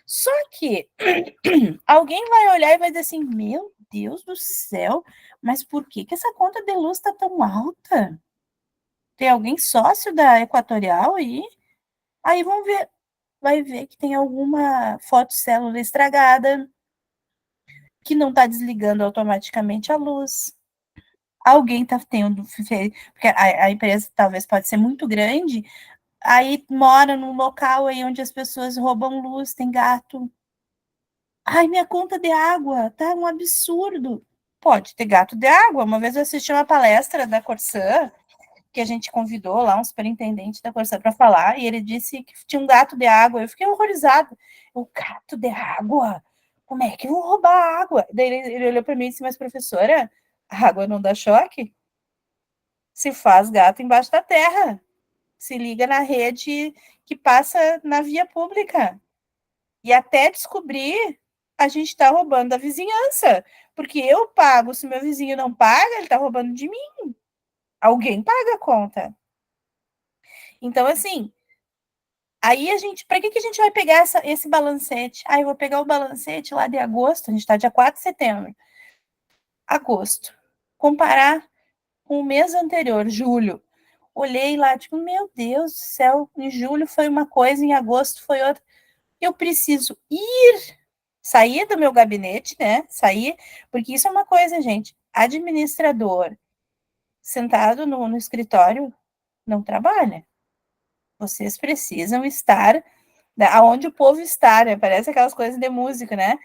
Só que alguém vai olhar e vai dizer assim, meu Deus do céu, mas por que essa conta de luz está tão alta? Tem alguém sócio da Equatorial aí? Aí vão ver, vai ver que tem alguma fotocélula estragada, que não está desligando automaticamente a luz. Alguém está tendo, porque a empresa talvez pode ser muito grande, aí mora num local aí onde as pessoas roubam luz, tem gato, Ai, minha conta de água tá um absurdo. Pode ter gato de água. Uma vez eu assisti uma palestra da Corsã, que a gente convidou lá um superintendente da Corsã para falar, e ele disse que tinha um gato de água. Eu fiquei horrorizada. O gato de água? Como é que vão roubar a água? Daí ele olhou para mim e disse, mas professora, a água não dá choque? Se faz gato embaixo da terra. Se liga na rede que passa na via pública. E até descobrir, a gente está roubando da vizinhança. Porque eu pago, se meu vizinho não paga, ele está roubando de mim. Alguém paga a conta. Então, assim, aí a gente, para que a gente vai pegar esse balancete? Ah, eu vou pegar o balancete lá de agosto, a gente está dia 4 de setembro. Agosto. Comparar com o mês anterior, julho. Olhei lá, tipo, meu Deus do céu, em julho foi uma coisa, em agosto foi outra. Eu preciso sair do meu gabinete, né? Sair, porque isso é uma coisa, gente. Administrador sentado no escritório não trabalha. Vocês precisam estar aonde o povo está, né? Parece aquelas coisas de música, né?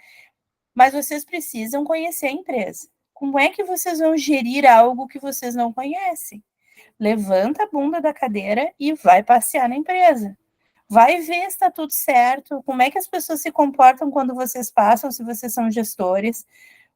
Mas vocês precisam conhecer a empresa. Como é que vocês vão gerir algo que vocês não conhecem? Levanta a bunda da cadeira e vai passear na empresa. Vai ver se está tudo certo, como é que as pessoas se comportam quando vocês passam, se vocês são gestores,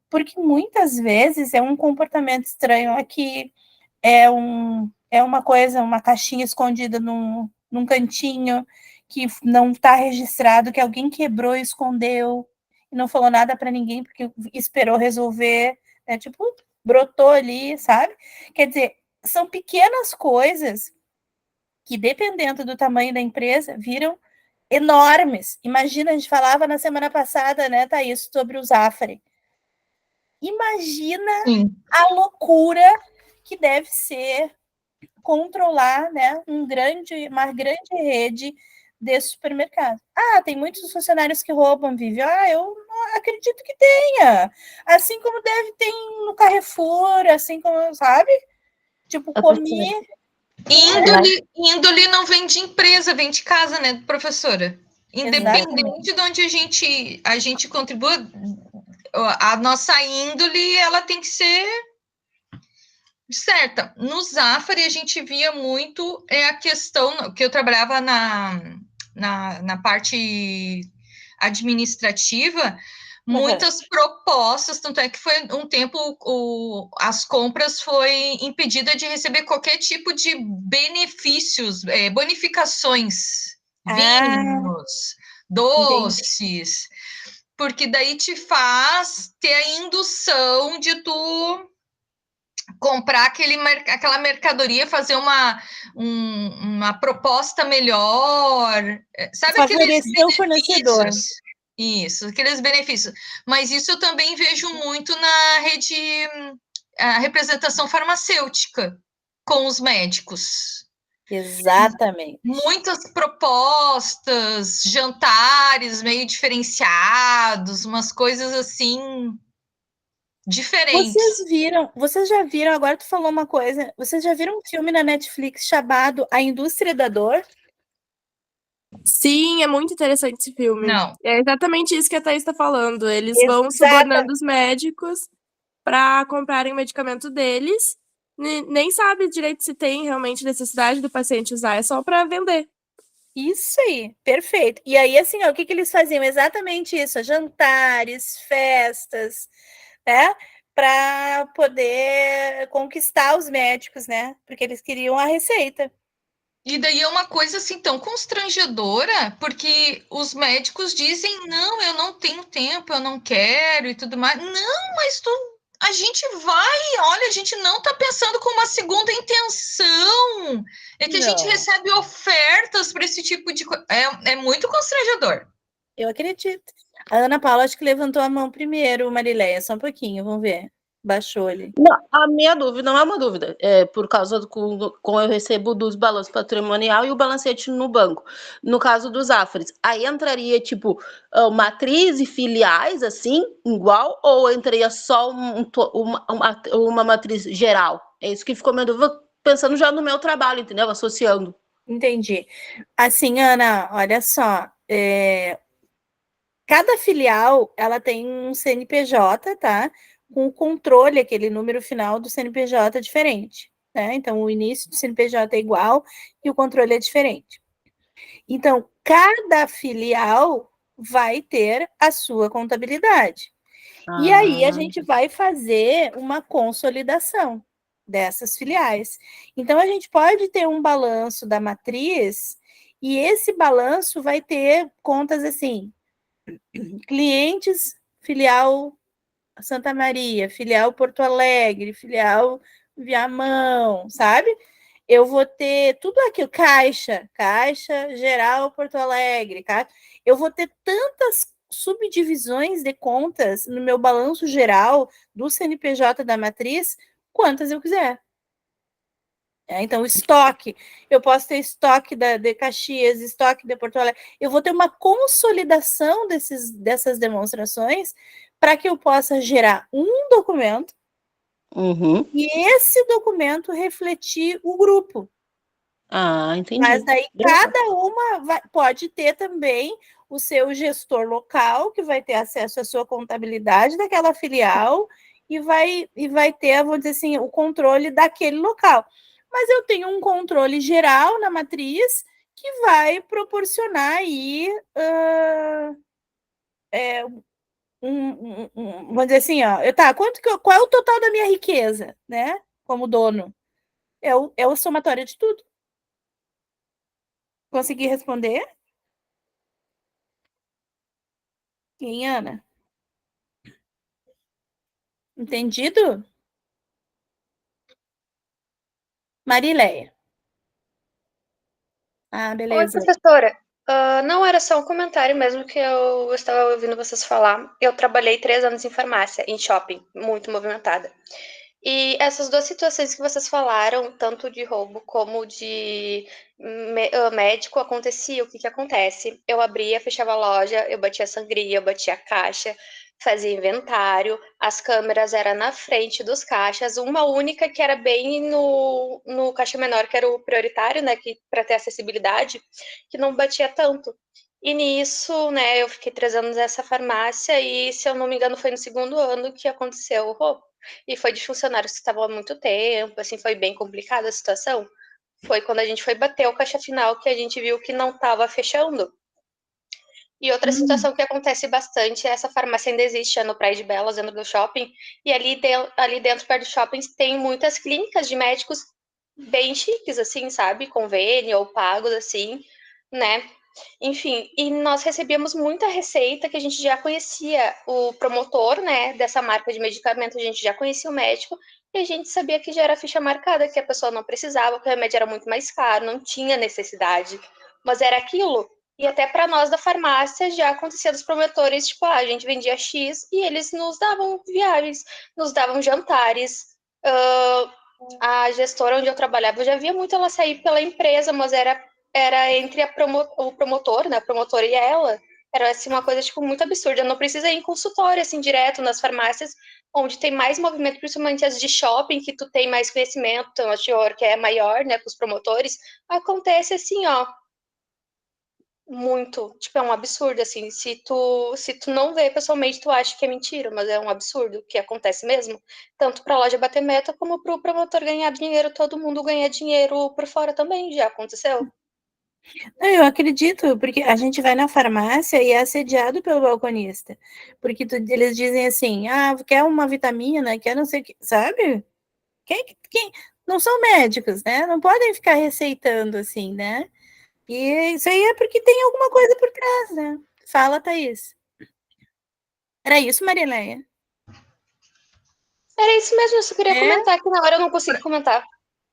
porque muitas vezes é um comportamento estranho aqui, é uma coisa, uma caixinha escondida num cantinho, que não está registrado, que alguém quebrou e escondeu, e não falou nada para ninguém, porque esperou resolver, né? Tipo, brotou ali, sabe? Quer dizer, são pequenas coisas que, dependendo do tamanho da empresa, viram enormes. Imagina, a gente falava na semana passada, né, Thaís, sobre o Zafari. Imagina a loucura que deve ser controlar, né, uma grande rede de supermercado. Ah, tem muitos funcionários que roubam, Vivi. Ah, eu não acredito que tenha. Assim como deve ter no Carrefour, assim como, sabe? Tipo, comer... Índole não vem de empresa, vem de casa, né, professora? Independente de onde a gente contribua, a nossa índole, ela tem que ser certa. No Zafari, a gente via muito a questão que eu trabalhava na parte administrativa, muitas propostas, tanto é que foi um tempo as compras foi impedida de receber qualquer tipo de benefícios, bonificações, vinhos, doces, porque daí te faz ter a indução de tu comprar aquela mercadoria, fazer uma proposta melhor, sabe? Favorecer o fornecedor. Isso, aqueles benefícios. Mas isso eu também vejo muito na rede, a representação farmacêutica com os médicos. Exatamente. Muitas propostas, jantares meio diferenciados, umas coisas assim diferentes. Vocês já viram, agora tu falou uma coisa, vocês já viram um filme na Netflix chamado A Indústria da Dor? Sim, é muito interessante esse filme. Não. É exatamente isso que a Thaís está falando. Eles vão subornando os médicos para comprarem o medicamento deles. Nem sabe direito se tem realmente necessidade do paciente usar, é só para vender. Isso aí, perfeito. E aí, assim, ó, o que eles faziam? Exatamente isso, jantares, festas, né? Para poder conquistar os médicos, né? Porque eles queriam a receita. E daí é uma coisa assim tão constrangedora, porque os médicos dizem, não, eu não tenho tempo, eu não quero e tudo mais. Não, mas a gente vai, olha, a gente não está pensando com uma segunda intenção. É que a gente recebe ofertas para esse tipo de coisa. É muito constrangedor. Eu acredito. A Ana Paula acho que levantou a mão primeiro, Marileia, só um pouquinho, vamos ver. Baixou ali. Não, a minha dúvida não é uma dúvida, é por causa do como eu recebo dos balanços patrimonial e o balancete no banco. No caso dos Zafari, aí entraria tipo matriz e filiais assim, igual, ou entraria só uma matriz geral? É isso que ficou minha dúvida, pensando já no meu trabalho, entendeu? Associando. Entendi. Assim, Ana, olha só, Cada filial, ela tem um CNPJ, tá? Com o controle, aquele número final do CNPJ diferente, né? Então, o início do CNPJ é igual e o controle é diferente. Então, cada filial vai ter a sua contabilidade. E aí a gente vai fazer uma consolidação dessas filiais. Então, a gente pode ter um balanço da matriz e esse balanço vai ter contas assim, clientes, filial Santa Maria, filial Porto Alegre, filial Viamão, sabe? Eu vou ter tudo aquilo, Caixa Geral Porto Alegre, tá? Eu vou ter tantas subdivisões de contas no meu balanço geral do CNPJ da matriz, quantas eu quiser. Então, estoque, eu posso ter estoque de Caxias, estoque de Porto Alegre. Eu vou ter uma consolidação dessas demonstrações para que eu possa gerar um documento e esse documento refletir o grupo. Entendi. Mas daí cada uma pode ter também o seu gestor local, que vai ter acesso à sua contabilidade daquela filial e vai ter, vamos dizer assim, o controle daquele local. Mas eu tenho um controle geral na matriz que vai proporcionar aí, vamos dizer assim, ó, qual é o total da minha riqueza, né, como dono? É o somatório de tudo. Consegui responder? Quem, Ana? Entendido? Marileia. Oi, Beleza. professora. Não era só um comentário mesmo que eu estava ouvindo vocês falar. Eu trabalhei 3 anos em farmácia, em shopping, muito movimentada. E essas duas situações que vocês falaram, tanto de roubo como de médico, acontecia. O que acontece? Eu abria, fechava a loja, eu batia sangria, eu batia caixa, fazia inventário, as câmeras eram na frente dos caixas, uma única que era bem no caixa menor, que era o prioritário, né, para ter acessibilidade, que não batia tanto. E nisso, né, eu fiquei 3 anos nessa farmácia e, se eu não me engano, foi no 2º ano que aconteceu o roubo. E foi de funcionários que estavam há muito tempo, assim, foi bem complicada a situação. Foi quando a gente foi bater o caixa final que a gente viu que não estava fechando. E outra situação que acontece bastante é essa farmácia ainda existe, é no Praia de Belas, dentro do shopping, e ali dentro, perto do shopping, tem muitas clínicas de médicos bem chiques, assim, sabe? Convênio ou pagos, assim, né? Enfim, e nós recebíamos muita receita que a gente já conhecia o promotor, né, dessa marca de medicamento, a gente já conhecia o médico, e a gente sabia que já era ficha marcada, que a pessoa não precisava, que o remédio era muito mais caro, não tinha necessidade, mas era aquilo. E até para nós da farmácia já acontecia dos promotores, tipo, a gente vendia X e eles nos davam viagens, nos davam jantares. A gestora onde eu trabalhava, eu já via muito ela sair pela empresa, mas era entre o promotor, né, a promotora e ela. Era assim, uma coisa tipo, muito absurda. Não precisa ir em consultório, assim, direto nas farmácias, onde tem mais movimento, principalmente as de shopping, que tu tem mais conhecimento, então, a teor que é maior, né, com os promotores. Acontece assim, ó, muito, tipo, é um absurdo, assim, se tu não vê pessoalmente, tu acha que é mentira, mas é um absurdo, que acontece mesmo, tanto pra loja bater meta, como pro promotor ganhar dinheiro, todo mundo ganha dinheiro por fora também, já aconteceu. Eu acredito, porque a gente vai na farmácia e é assediado pelo balconista, porque eles dizem assim, quer uma vitamina, quer não sei o que, sabe? Quem não são médicos, né? Não podem ficar receitando assim, né? E isso aí é porque tem alguma coisa por trás, né? Fala, Thaís. Era isso, Marileia? Era isso mesmo, eu só queria comentar, que na hora eu não consegui comentar.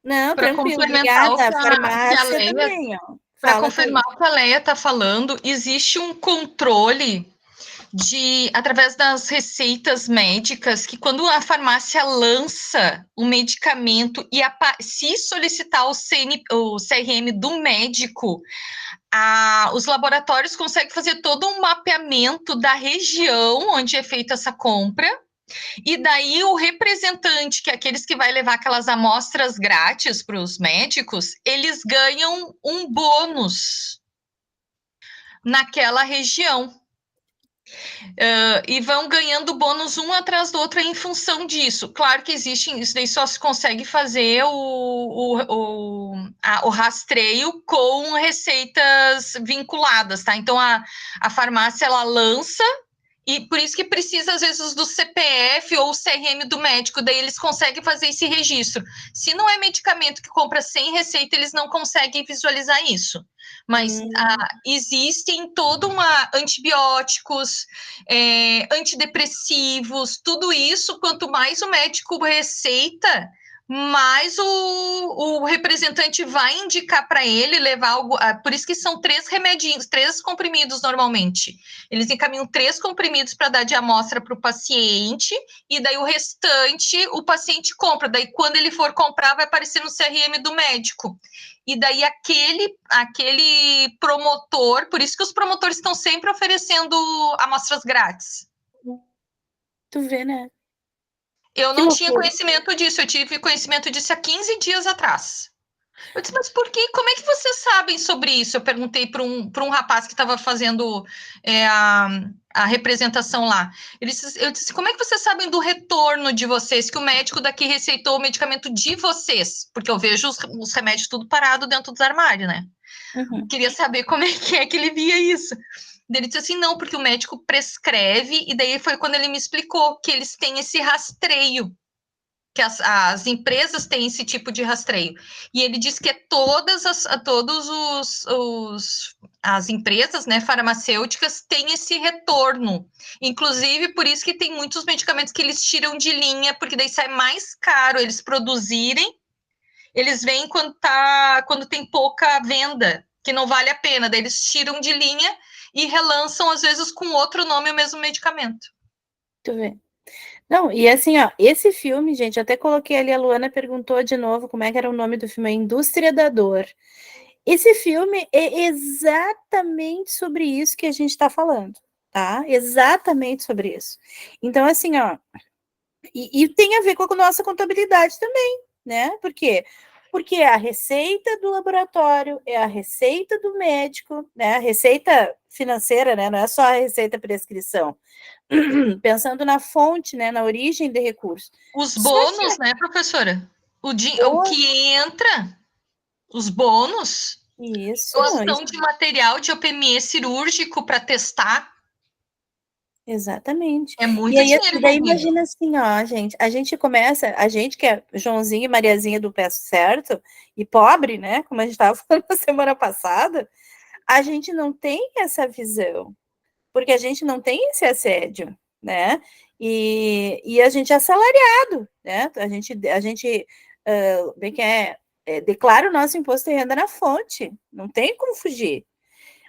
Não, Para tranquilo, complementar obrigada. o que A farmácia também, ó. Para confirmar o que a Leia está falando, existe um controle através das receitas médicas, que quando a farmácia lança o medicamento e se solicitar o CRM do médico, os laboratórios conseguem fazer todo um mapeamento da região onde é feita essa compra, e daí o representante, que é aqueles que vai levar aquelas amostras grátis para os médicos, eles ganham um bônus naquela região. E vão ganhando bônus um atrás do outro em função disso. Claro que existem, isso daí só se consegue fazer o rastreio com receitas vinculadas, tá? Então, a farmácia, ela lança, e por isso que precisa, às vezes, do CPF ou o CRM do médico, daí eles conseguem fazer esse registro. Se não é medicamento que compra sem receita, eles não conseguem visualizar isso. Mas existem todo uma antibióticos, antidepressivos, tudo isso, quanto mais o médico receita, mais o representante vai indicar para ele levar algo. Por isso que são 3 remedinhos, 3 comprimidos normalmente. Eles encaminham 3 comprimidos para dar de amostra para o paciente, e daí o restante o paciente compra. Daí, quando ele for comprar, vai aparecer no CRM do médico. E daí aquele promotor, por isso que os promotores estão sempre oferecendo amostras grátis. Tu vê, né? Eu não tinha conhecimento disso, eu tive conhecimento disso há 15 dias atrás. Eu disse, mas por quê? Como é que vocês sabem sobre isso? Eu perguntei para um rapaz que estava fazendo a representação lá. Eu disse, como é que vocês sabem do retorno de vocês, que o médico daqui receitou o medicamento de vocês? Porque eu vejo os remédios tudo parado dentro dos armários, né? Uhum. Queria saber como é que ele via isso. Ele disse assim, não, porque o médico prescreve, e daí foi quando ele me explicou que eles têm esse rastreio, que as empresas têm esse tipo de rastreio. E ele diz que as empresas, né, farmacêuticas têm esse retorno. Inclusive, por isso que tem muitos medicamentos que eles tiram de linha, porque daí sai mais caro eles produzirem. Eles vêm quando tem pouca venda, que não vale a pena. Daí eles tiram de linha e relançam, às vezes, com outro nome o mesmo medicamento. Tu vê. Não, e assim, ó, esse filme, gente, até coloquei ali, a Luana perguntou de novo como é que era o nome do filme, A Indústria da Dor. Esse filme é exatamente sobre isso que a gente está falando, tá? Exatamente sobre isso. Então, assim, ó, e tem a ver com a nossa contabilidade também, né? Por quê? Porque é a receita do laboratório, é a receita do médico, né? A receita financeira, né? Não é só a receita prescrição. Pensando na fonte, né? Na origem de recursos. Os bônus, né, professora? O que entra, os bônus, isso, doação de material de OPME cirúrgico para testar. Exatamente. É muito e aí, dinheiro. Daí imagina assim, ó, gente, a gente que é Joãozinho e Mariazinha do pé certo, e pobre, né, como a gente estava falando na semana passada, a gente não tem essa visão, porque a gente não tem esse assédio, né, e a gente é assalariado, né, a gente declara o nosso imposto de renda na fonte, não tem como fugir.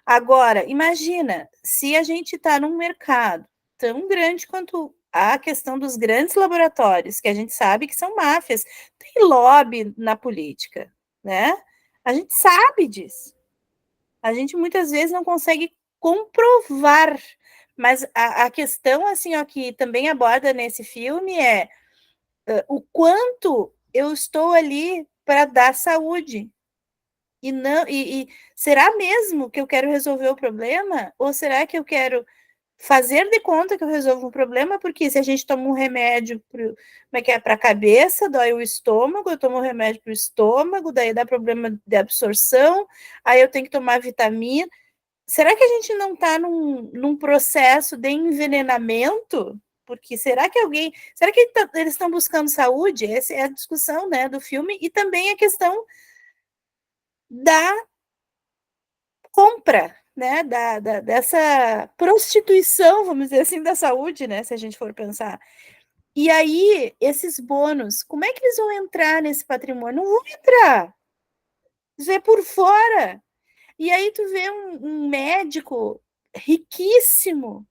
Agora, imagina, se a gente está num mercado tão grande quanto a questão dos grandes laboratórios, que a gente sabe que são máfias, tem lobby na política, né? A gente sabe disso. A gente muitas vezes não consegue comprovar, mas a questão, assim, ó, que também aborda nesse filme é o quanto eu estou ali para dar saúde. E será mesmo que eu quero resolver o problema? Ou será que eu quero fazer de conta que eu resolvo um problema? Porque se a gente toma um remédio para a cabeça, dói o estômago, eu tomo um remédio para o estômago, daí dá problema de absorção, aí eu tenho que tomar vitamina. Será que a gente não está num processo de envenenamento? Porque será que eles estão buscando saúde? Essa é a discussão, né, do filme, e também a questão da compra, né, dessa prostituição, vamos dizer assim, da saúde, né, se a gente for pensar. E aí, esses bônus, como é que eles vão entrar nesse patrimônio? Não vão entrar. Isso é por fora. E aí tu vê um médico riquíssimo,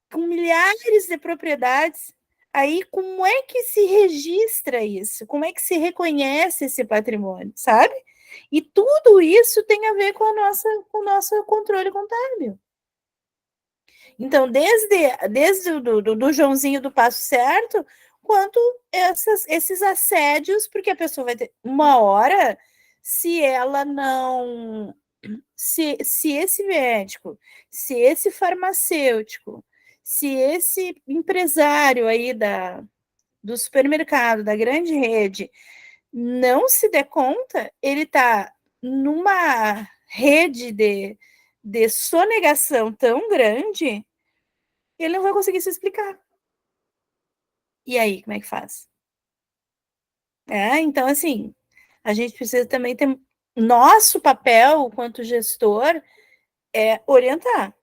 com milhares de propriedades. Aí, como é que se registra isso? Como é que se reconhece esse patrimônio, sabe? E tudo isso tem a ver com o nosso controle contábil. Então, desde do Joãozinho do Passo Certo, quanto esses assédios, porque a pessoa vai ter uma hora, se ela não... Se esse médico, se esse farmacêutico Se esse empresário aí do supermercado, da grande rede, não se der conta, ele está numa rede de sonegação tão grande, ele não vai conseguir se explicar. E aí, como é que faz? Então, assim, a gente precisa também ter... Nosso papel, quanto gestor, é orientar.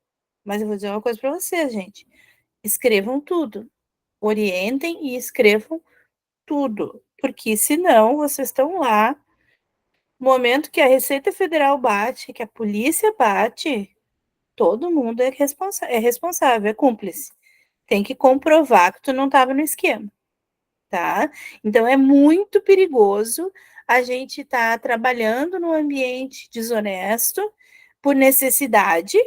Mas eu vou dizer uma coisa para vocês, gente. Escrevam tudo. Orientem e escrevam tudo. Porque senão vocês estão lá, no momento que a Receita Federal bate, que a polícia bate, todo mundo é responsável, é cúmplice. Tem que comprovar que tu não estava no esquema. Tá? Então, é muito perigoso a gente estar trabalhando num ambiente desonesto por necessidade,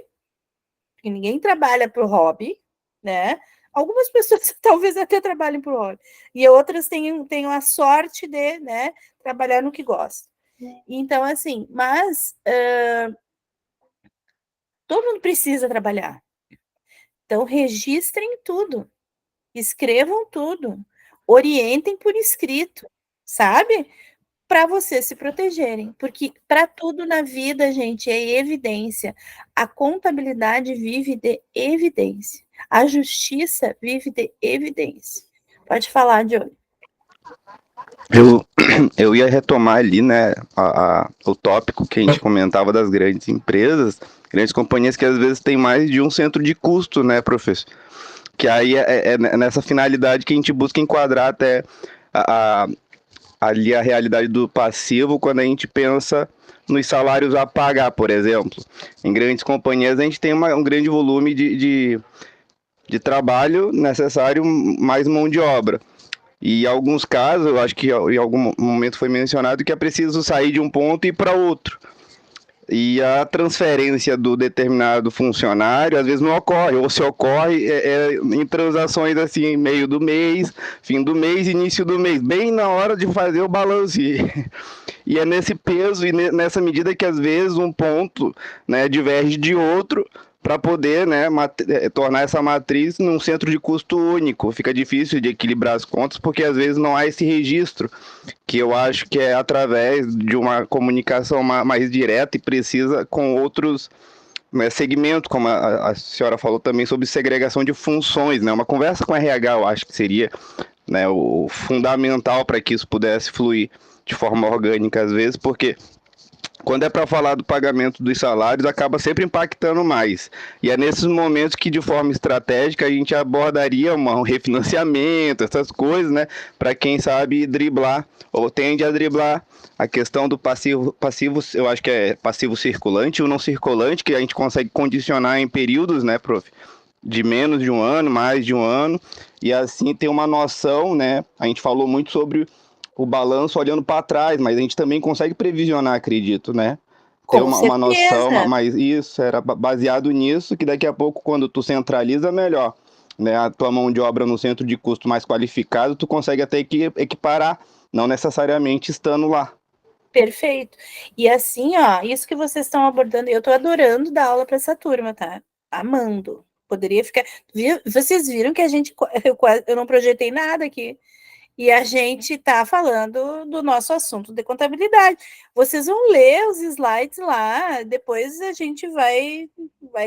porque ninguém trabalha por hobby, né? Algumas pessoas talvez até trabalhem por hobby, e outras tenham a sorte de, né, trabalhar no que gostam. Então, assim, mas todo mundo precisa trabalhar. Então, registrem tudo, escrevam tudo, orientem por escrito, sabe? Para vocês se protegerem, porque para tudo na vida, gente, é evidência. A contabilidade vive de evidência. A justiça vive de evidência. Pode falar, Diogo. Eu ia retomar ali, né, o tópico que a gente comentava das grandes empresas, grandes companhias que às vezes têm mais de um centro de custo, né, professor? Que aí é nessa finalidade que a gente busca enquadrar até ali a realidade do passivo quando a gente pensa nos salários a pagar, por exemplo. Em grandes companhias a gente tem um grande volume de trabalho necessário, mais mão de obra. E em alguns casos, eu acho que em algum momento foi mencionado que é preciso sair de um ponto e ir para outro. E a transferência do determinado funcionário às vezes não ocorre, ou se ocorre em transações assim, meio do mês, fim do mês, início do mês, bem na hora de fazer o balanço. E é nesse peso e nessa medida que às vezes um ponto, né, diverge de outro para poder, né, tornar essa matriz num centro de custo único. Fica difícil de equilibrar as contas porque às vezes não há esse registro, que eu acho que é através de uma comunicação mais direta e precisa com outros, né, segmentos, como a senhora falou também sobre segregação de funções, né? Uma conversa com a RH eu acho que seria, né, o fundamental para que isso pudesse fluir de forma orgânica às vezes, porque quando é para falar do pagamento dos salários, acaba sempre impactando mais. E é nesses momentos que, de forma estratégica, a gente abordaria um refinanciamento, essas coisas, né? Para quem sabe driblar, ou tende a driblar a questão do passivo, eu acho que é passivo circulante ou não circulante, que a gente consegue condicionar em períodos, né, prof? De menos de um ano, mais de um ano, e assim ter uma noção, né? A gente falou muito sobre o balanço olhando para trás, mas a gente também consegue previsionar, acredito, né? Ter uma noção, mas isso era baseado nisso, que daqui a pouco, quando tu centraliza, melhor, né? A tua mão de obra no centro de custo mais qualificado, tu consegue até equiparar, não necessariamente estando lá. Perfeito. E assim, ó, isso que vocês estão abordando, eu tô adorando dar aula para essa turma, tá? Amando. Poderia ficar... Vocês viram que eu não projetei nada aqui. E a gente está falando do nosso assunto de contabilidade. Vocês vão ler os slides lá, depois a gente vai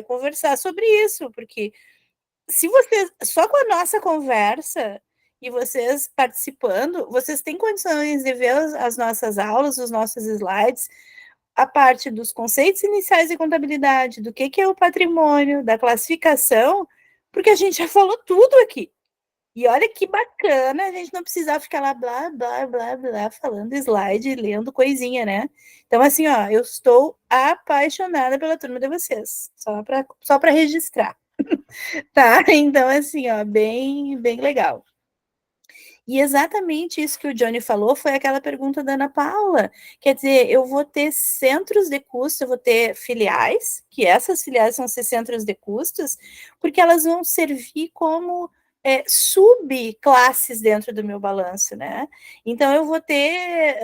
conversar sobre isso, porque se vocês, só com a nossa conversa e vocês participando, vocês têm condições de ver as nossas aulas, os nossos slides, a parte dos conceitos iniciais de contabilidade, do que é o patrimônio, da classificação, porque a gente já falou tudo aqui. E olha que bacana, a gente não precisar ficar lá, blá, blá, blá, blá, falando slide, lendo coisinha, né? Então, assim, ó, eu estou apaixonada pela turma de vocês, só para registrar, tá? Então, assim, ó, bem, bem legal. E exatamente isso que o Johnny falou foi aquela pergunta da Ana Paula. Quer dizer, eu vou ter centros de custo, eu vou ter filiais, que essas filiais vão ser centros de custos, porque elas vão servir como subclasses dentro do meu balanço, né? Então, eu vou ter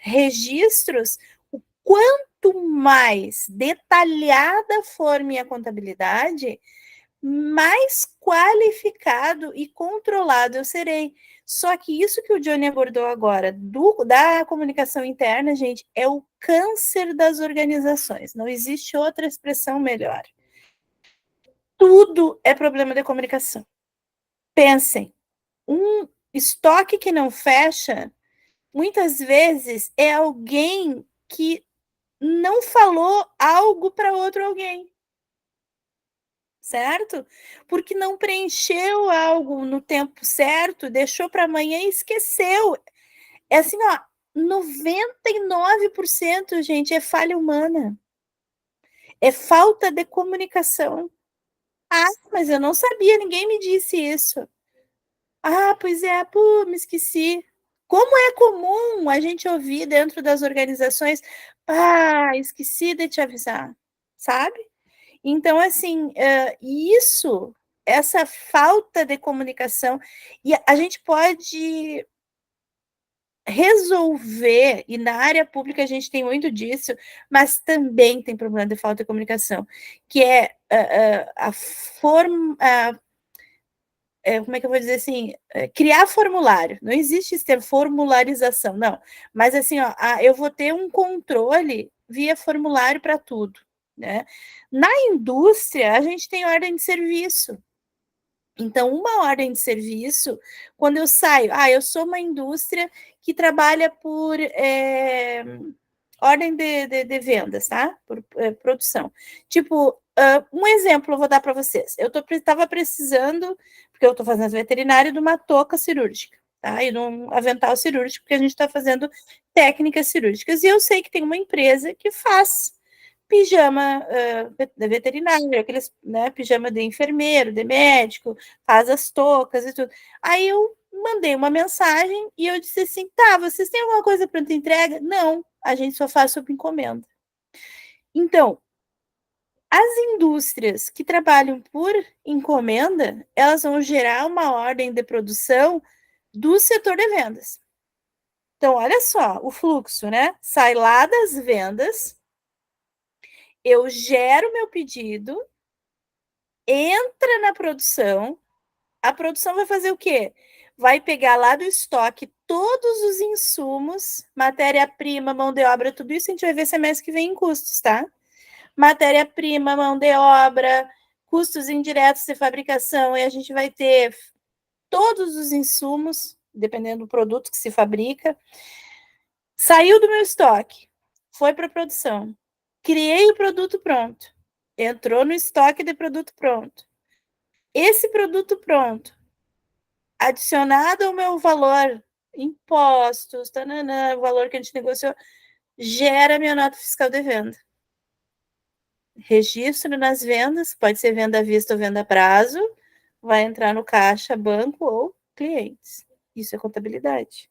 registros. O quanto mais detalhada for minha contabilidade, mais qualificado e controlado eu serei. Só que isso que o Johnny abordou agora, da comunicação interna, gente, é o câncer das organizações. Não existe outra expressão melhor. Tudo é problema de comunicação. Pensem, um estoque que não fecha, muitas vezes é alguém que não falou algo para outro alguém. Certo? Porque não preencheu algo no tempo certo, deixou para amanhã e esqueceu. É assim, ó, 99%, gente, é falha humana. É falta de comunicação. Ah, mas eu não sabia, ninguém me disse isso. Ah, pois é, pô, me esqueci. Como é comum a gente ouvir dentro das organizações, ah, esqueci de te avisar, sabe? Então, assim, essa falta de comunicação, e a gente pode resolver, e na área pública a gente tem muito disso, mas também tem problema de falta de comunicação, que é a forma, como é que eu vou dizer assim, criar formulário, não existe esse termo formularização, não, mas assim, ó, eu vou ter um controle via formulário para tudo, né? Na indústria, a gente tem ordem de serviço. Então, uma ordem de serviço, quando eu saio, eu sou uma indústria que trabalha por ordem de vendas, tá? Por produção. Tipo, um exemplo eu vou dar para vocês. Eu estava precisando, porque eu estou fazendo veterinária, de uma touca cirúrgica, tá? E de um avental cirúrgico, porque a gente está fazendo técnicas cirúrgicas. E eu sei que tem uma empresa que faz pijama veterinário, aqueles, né, pijama de enfermeiro, de médico, faz as toucas e tudo. Aí eu mandei uma mensagem e eu disse assim, tá, vocês têm alguma coisa pronta entrega? Não, a gente só faz sob encomenda. Então, as indústrias que trabalham por encomenda, elas vão gerar uma ordem de produção do setor de vendas. Então, olha só, o fluxo, né? Sai lá das vendas, eu gero meu pedido, entra na produção, a produção vai fazer o quê? Vai pegar lá do estoque todos os insumos, matéria-prima, mão de obra, tudo isso a gente vai ver semestre que vem em custos, tá? Matéria-prima, mão de obra, custos indiretos de fabricação, e a gente vai ter todos os insumos, dependendo do produto que se fabrica. Saiu do meu estoque, foi para a produção. Criei o produto pronto. Entrou no estoque de produto pronto. Esse produto pronto, adicionado ao meu valor, impostos, tananã, o valor que a gente negociou, gera minha nota fiscal de venda. Registro nas vendas, pode ser venda à vista ou venda a prazo, vai entrar no caixa, banco ou clientes. Isso é contabilidade.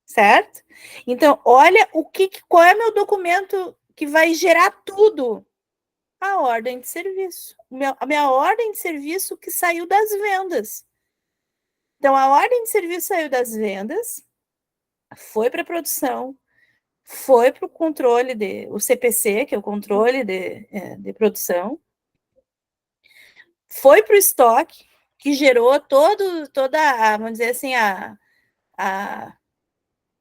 Certo? Então, olha qual é meu documento que vai gerar tudo. A ordem de serviço. A minha ordem de serviço que saiu das vendas. Então, a ordem de serviço saiu das vendas, foi para a produção, foi para o controle, o CPC, que é o controle de produção, foi para o estoque, que gerou toda, vamos dizer assim,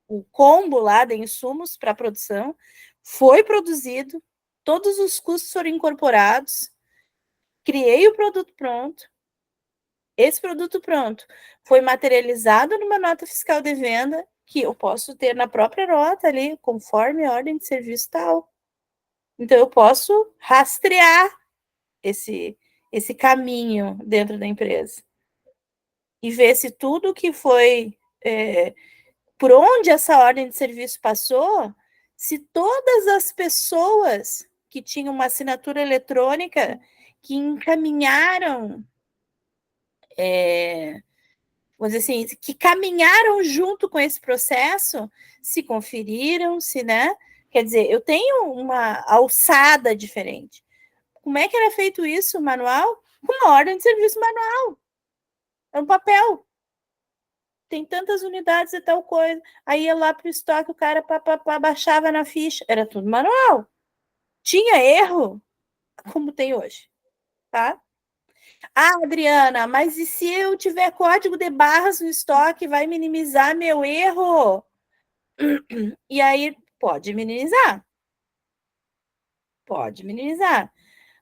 o combo lá de insumos para a produção, foi produzido, todos os custos foram incorporados, criei o produto pronto, esse produto pronto foi materializado numa nota fiscal de venda, que eu posso ter na própria nota ali, conforme a ordem de serviço tal. Então, eu posso rastrear esse caminho dentro da empresa e ver se tudo que foi, por onde essa ordem de serviço passou, se todas as pessoas que tinham uma assinatura eletrônica que encaminharam, vamos dizer assim, que caminharam junto com esse processo, se conferiram, né? Quer dizer, eu tenho uma alçada diferente. Como é que era feito isso, manual? Com uma ordem de serviço manual. É um papel. Tem tantas unidades e tal coisa. Aí ia lá para o estoque, o cara baixava na ficha. Era tudo manual. Tinha erro, como tem hoje, tá? Ah, Adriana, mas e se eu tiver código de barras no estoque, vai minimizar meu erro? E aí, pode minimizar. Pode minimizar,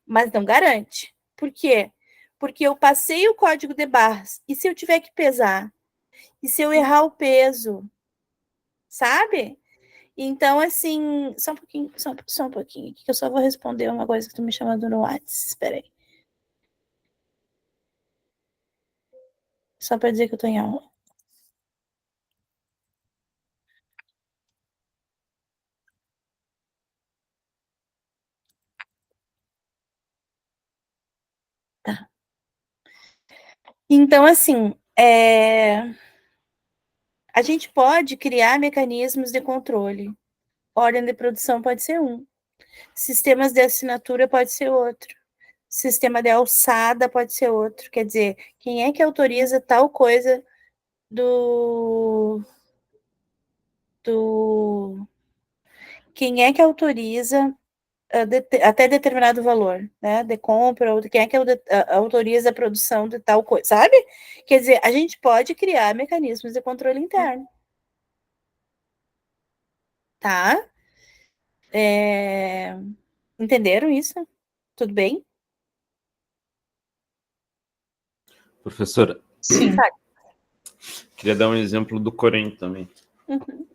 mas não garante. Por quê? Porque eu passei o código de barras, e se eu tiver que pesar? E se eu errar o peso? Sabe? Então, assim, só um pouquinho, só um pouquinho aqui, que eu só vou responder uma coisa que tu me chamando no WhatsApp. Espera aí. Só para dizer que eu tô em aula. Tá. Então, assim, a gente pode criar mecanismos de controle. Ordem de produção pode ser um. Sistemas de assinatura pode ser outro. Sistema de alçada pode ser outro. Quer dizer, quem é que autoriza tal coisa do quem é que autoriza até determinado valor, né, de compra, ou quem é que autoriza a produção de tal coisa, sabe? Quer dizer, a gente pode criar mecanismos de controle interno, tá? Entenderam isso? Tudo bem? Professora, Sim. queria dar um exemplo do Corém também. Uhum.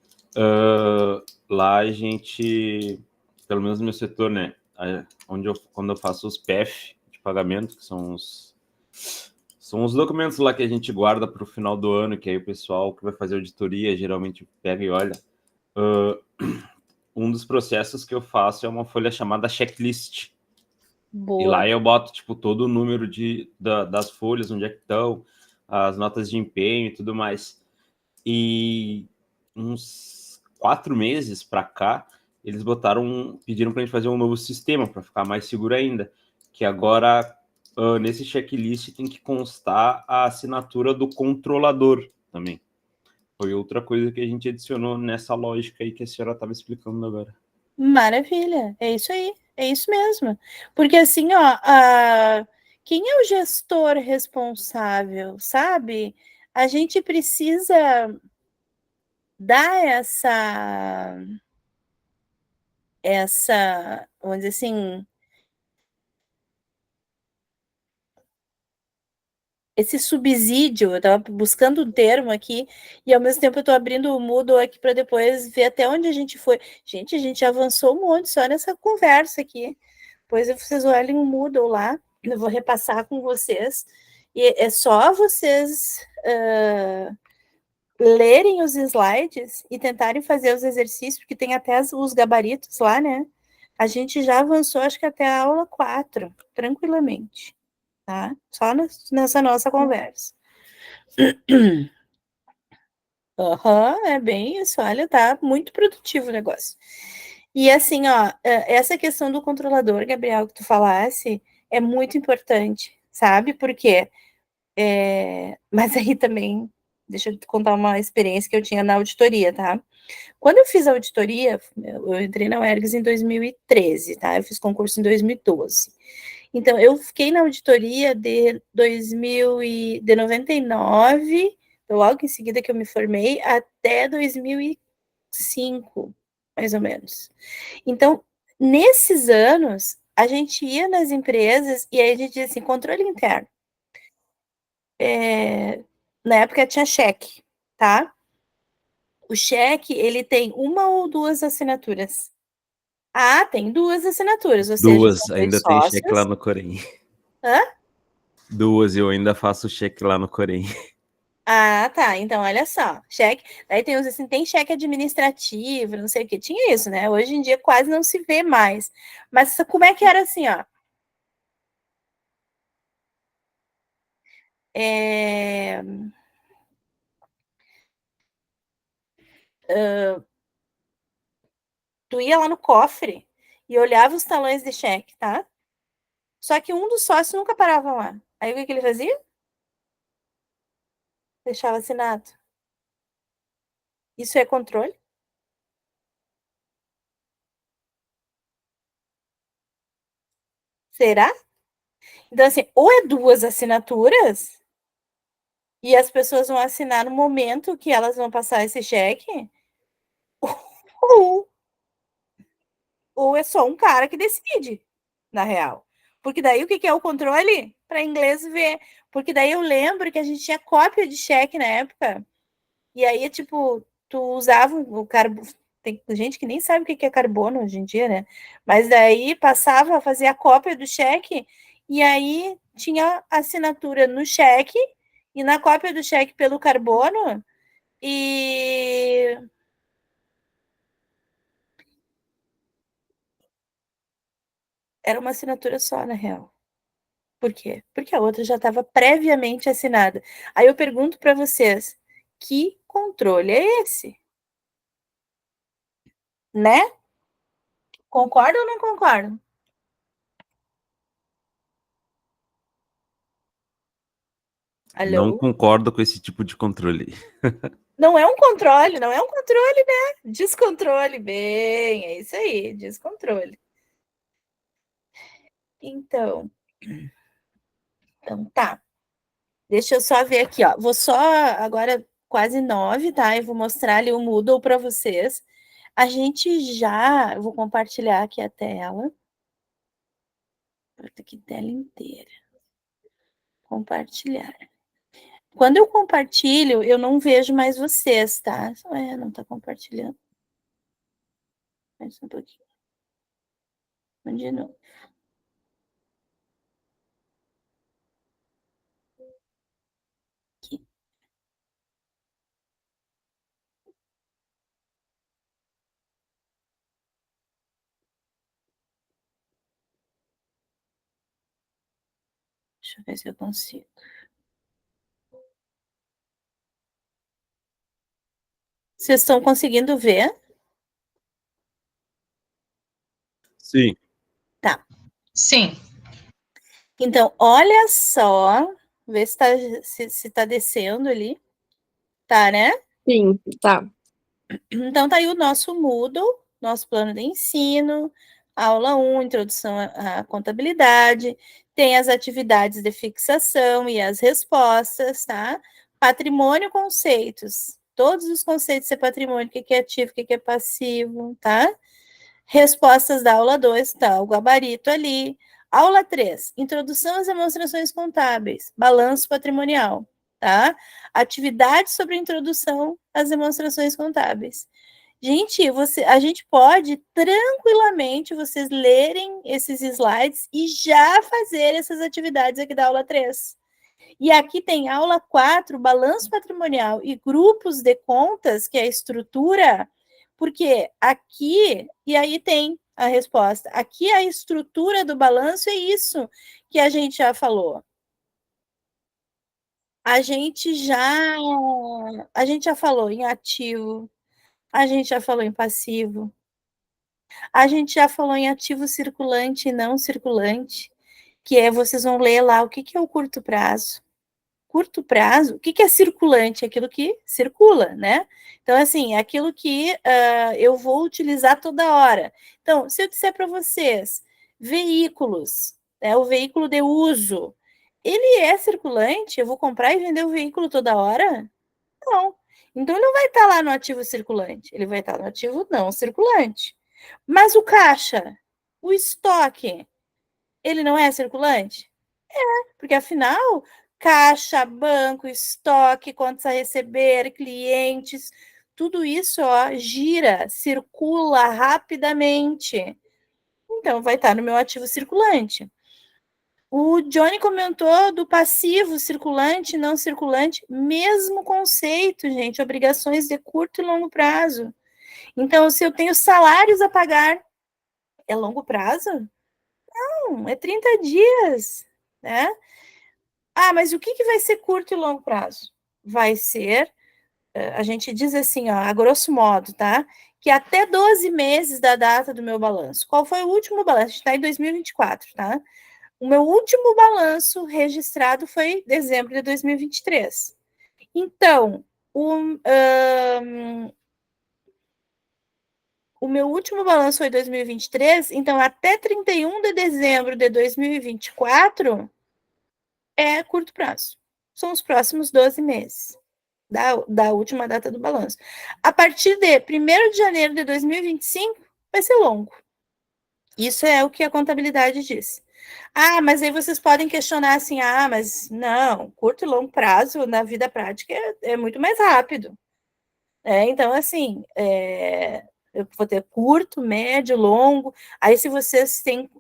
Lá a gente, pelo menos no meu setor, né, quando eu faço os PF de pagamento, que são os documentos lá que a gente guarda para o final do ano, que aí o pessoal que vai fazer auditoria geralmente pega e olha. Um dos processos que eu faço é uma folha chamada checklist. Boa. E lá eu boto tipo todo o número das folhas, onde é que estão, as notas de empenho e tudo mais. E uns 4 meses para cá, eles pediram para a gente fazer um novo sistema para ficar mais seguro ainda, que agora nesse checklist tem que constar a assinatura do controlador também. Foi outra coisa que a gente adicionou nessa lógica aí que a senhora estava explicando agora. Maravilha, é isso aí, é isso mesmo. Porque assim, ó, quem é o gestor responsável, sabe? A gente precisa dar vamos dizer assim, esse subsídio, eu estava buscando um termo aqui, e ao mesmo tempo eu estou abrindo o Moodle aqui para depois ver até onde a gente foi. Gente, a gente avançou um monte só nessa conversa aqui. Depois vocês olhem o Moodle lá, eu vou repassar com vocês. E é só vocês lerem os slides e tentarem fazer os exercícios, porque tem até os gabaritos lá, né? A gente já avançou, acho que até a aula 4, tranquilamente, tá? Só nessa nossa conversa. É bem isso, olha, tá muito produtivo o negócio. E assim, ó, essa questão do controlador, Gabriel, que tu falasse, é muito importante, sabe? Por quê? Mas aí também, deixa eu te contar uma experiência que eu tinha na auditoria, tá? Quando eu fiz a auditoria, eu entrei na UERGS em 2013, tá? Eu fiz concurso em 2012. Então, eu fiquei na auditoria de 99, logo em seguida que eu me formei, até 2005, mais ou menos. Então, nesses anos, a gente ia nas empresas e aí a gente dizia assim, controle interno. Na época tinha cheque, tá? O cheque, ele tem uma ou duas assinaturas. Ah, tem duas assinaturas, ou seja, Duas, são dois ainda tem cheque lá sócios. no Corém. Hã? Duas, eu ainda faço cheque lá no Corém. Ah, tá. Então, olha só. Cheque. Daí tem assim, tem cheque administrativo, não sei o que. Tinha isso, né? Hoje em dia quase não se vê mais. Mas como é que era assim, ó? É... Tu ia lá no cofre e olhava os talões de cheque, tá? Só que um dos sócios nunca parava lá. Aí o que ele fazia? Deixava assinado. Isso é controle? Será? Então, assim, ou é 2 assinaturas e as pessoas vão assinar no momento que elas vão passar esse cheque, ou, ou é só um cara que decide, na real. Porque daí o que é o controle? Para inglês ver. Porque daí eu lembro que a gente tinha cópia de cheque na época. E aí, tipo, tu usava o carbono. Tem gente que nem sabe o que é carbono hoje em dia, né? Mas daí passava, fazia a cópia do cheque, e aí tinha assinatura no cheque e na cópia do cheque pelo carbono. E era uma assinatura só, na real. Por quê? Porque a outra já estava previamente assinada. Aí eu pergunto para vocês, que controle é esse? Né? Concorda ou não concorda? Não Alô? concordo com esse tipo de controle. Não é um controle, não é um controle, né? Descontrole, bem, é isso aí, descontrole. Então tá. Deixa eu só ver aqui, ó. Vou só agora quase 9, tá? Eu vou mostrar ali o Moodle para vocês. A gente já, eu vou compartilhar aqui a tela. Aqui tela inteira. Compartilhar. Quando eu compartilho, eu não vejo mais vocês, tá? Não tá compartilhando. Mais um pouquinho. De novo. Aqui. Deixa eu ver se eu consigo. Vocês estão conseguindo ver? Sim. Tá. Sim. Então, olha só. Vê se tá descendo ali. Tá, né? Sim, tá. Então, tá aí o nosso Moodle, nosso plano de ensino, aula 1, introdução à contabilidade, tem as atividades de fixação e as respostas, tá? Patrimônio, conceitos. Todos os conceitos de patrimônio, o que é ativo, o que é passivo, tá? Respostas da aula 2, tá? O gabarito ali. Aula 3, introdução às demonstrações contábeis, balanço patrimonial, tá? Atividade sobre introdução às demonstrações contábeis. Gente, a gente pode tranquilamente vocês lerem esses slides e já fazer essas atividades aqui da aula 3. E aqui tem aula 4, balanço patrimonial e grupos de contas, que é a estrutura, porque aqui, e aí tem a resposta. Aqui a estrutura do balanço é isso que a gente já falou. A gente já falou em ativo, a gente já falou em passivo, a gente já falou em ativo circulante e não circulante, que é vocês vão ler lá o que é o curto prazo. Curto prazo, o que é circulante? Aquilo que circula, né? Então, assim, é aquilo que eu vou utilizar toda hora. Então, se eu disser para vocês, veículos, né, o veículo de uso, ele é circulante? Eu vou comprar e vender o veículo toda hora? Não. Então, ele não vai estar lá no ativo circulante, ele vai estar no ativo não circulante. Mas o caixa, o estoque, ele não é circulante? Porque afinal, caixa, banco, estoque, contas a receber, clientes, tudo isso ó, gira, circula rapidamente. Então, vai estar no meu ativo circulante. O Johnny comentou do passivo circulante, não circulante, mesmo conceito, gente, obrigações de curto e longo prazo. Então, se eu tenho salários a pagar, é longo prazo? Não, é 30 dias, né? Ah, mas o que vai ser curto e longo prazo? Vai ser, a gente diz assim, ó, a grosso modo, tá? Que até 12 meses da data do meu balanço. Qual foi o último balanço? A gente está em 2024, tá? O meu último balanço registrado foi dezembro de 2023. Então, o meu último balanço foi 2023, então até 31 de dezembro de 2024, é curto prazo. São os próximos 12 meses da última data do balanço. A partir de 1º de janeiro de 2025, vai ser longo. Isso é o que a contabilidade diz. Ah, mas aí vocês podem questionar assim, mas não, curto e longo prazo na vida prática é muito mais rápido. Então, assim, eu vou ter curto, médio, longo. Aí, se vocês têm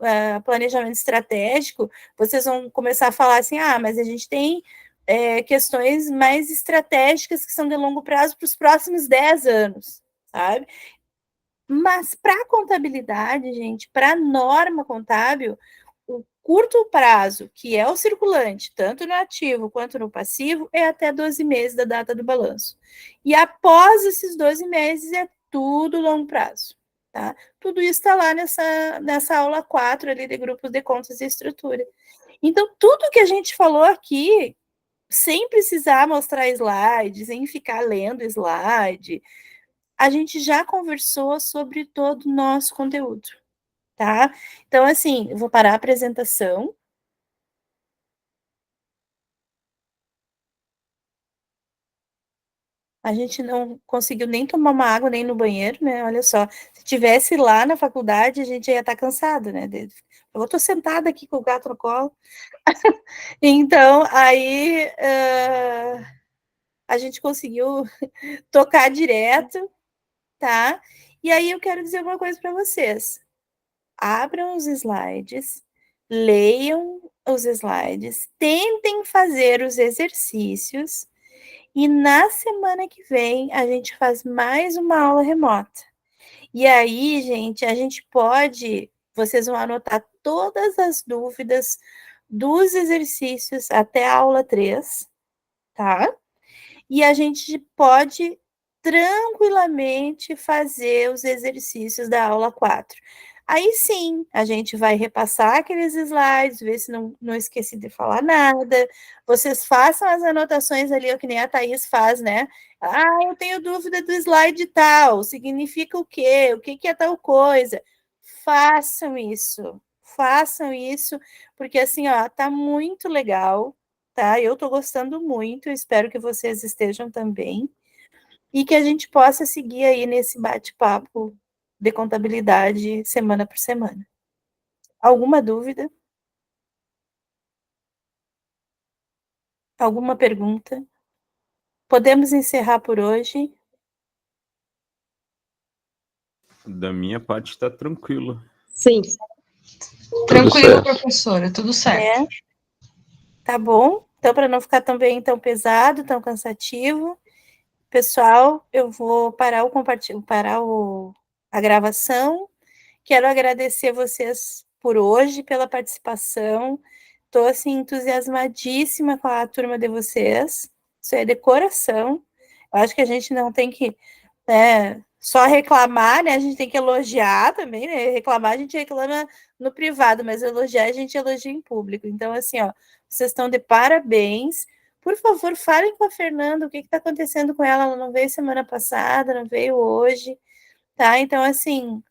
planejamento estratégico, vocês vão começar a falar assim, mas a gente tem questões mais estratégicas que são de longo prazo para os próximos 10 anos, sabe? Mas para a contabilidade, gente, para a norma contábil, o curto prazo, que é o circulante, tanto no ativo quanto no passivo, é até 12 meses da data do balanço. E após esses 12 meses, é tudo longo prazo. Tá? Tudo isso está lá nessa aula 4 ali de grupos de contas e estrutura. Então, tudo que a gente falou aqui, sem precisar mostrar slide, sem ficar lendo slide, a gente já conversou sobre todo o nosso conteúdo, tá? Então, assim, eu vou parar a apresentação. A gente não conseguiu nem tomar uma água, nem no banheiro, né? Olha só, se tivesse lá na faculdade, a gente ia estar cansado, né? Eu estou sentada aqui com o gato no colo. Então, aí a gente conseguiu tocar direto, tá? E aí eu quero dizer uma coisa para vocês. Abram os slides, leiam os slides, tentem fazer os exercícios e na semana que vem a gente faz mais uma aula remota. E aí, gente, a gente pode, vocês vão anotar todas as dúvidas dos exercícios até a aula 3, tá? E a gente pode tranquilamente fazer os exercícios da aula 4. Aí sim, a gente vai repassar aqueles slides, ver se não esqueci de falar nada. Vocês façam as anotações ali, que nem a Thaís faz, né? Eu tenho dúvida do slide tal, significa o quê? O que é tal coisa? Façam isso, porque assim, tá muito legal, tá? Eu tô gostando muito, espero que vocês estejam também. E que a gente possa seguir aí nesse bate-papo de contabilidade semana por semana. Alguma dúvida? Alguma pergunta? Podemos encerrar por hoje? Da minha parte está tranquilo. Sim. Tranquilo, professora, tudo certo. Tá bom? Então, para não ficar também tão pesado, tão cansativo, pessoal, eu vou parar a gravação. Quero agradecer vocês por hoje, pela participação. Estou, assim, entusiasmadíssima com a turma de vocês. Isso é de coração. Eu acho que a gente não tem que só reclamar, né? A gente tem que elogiar também, né? Reclamar, a gente reclama no privado, mas elogiar, a gente elogia em público. Então, assim, vocês estão de parabéns. Por favor, falem com a Fernanda o que está acontecendo com ela. Ela não veio semana passada, não veio hoje, tá? Então, assim,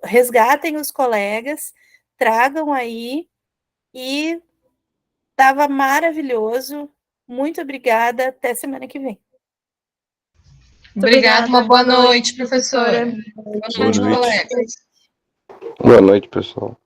resgatem os colegas, tragam aí e estava maravilhoso. Muito obrigada. Até semana que vem. Obrigada, uma boa noite, professora. Boa noite, colegas. Boa noite, pessoal.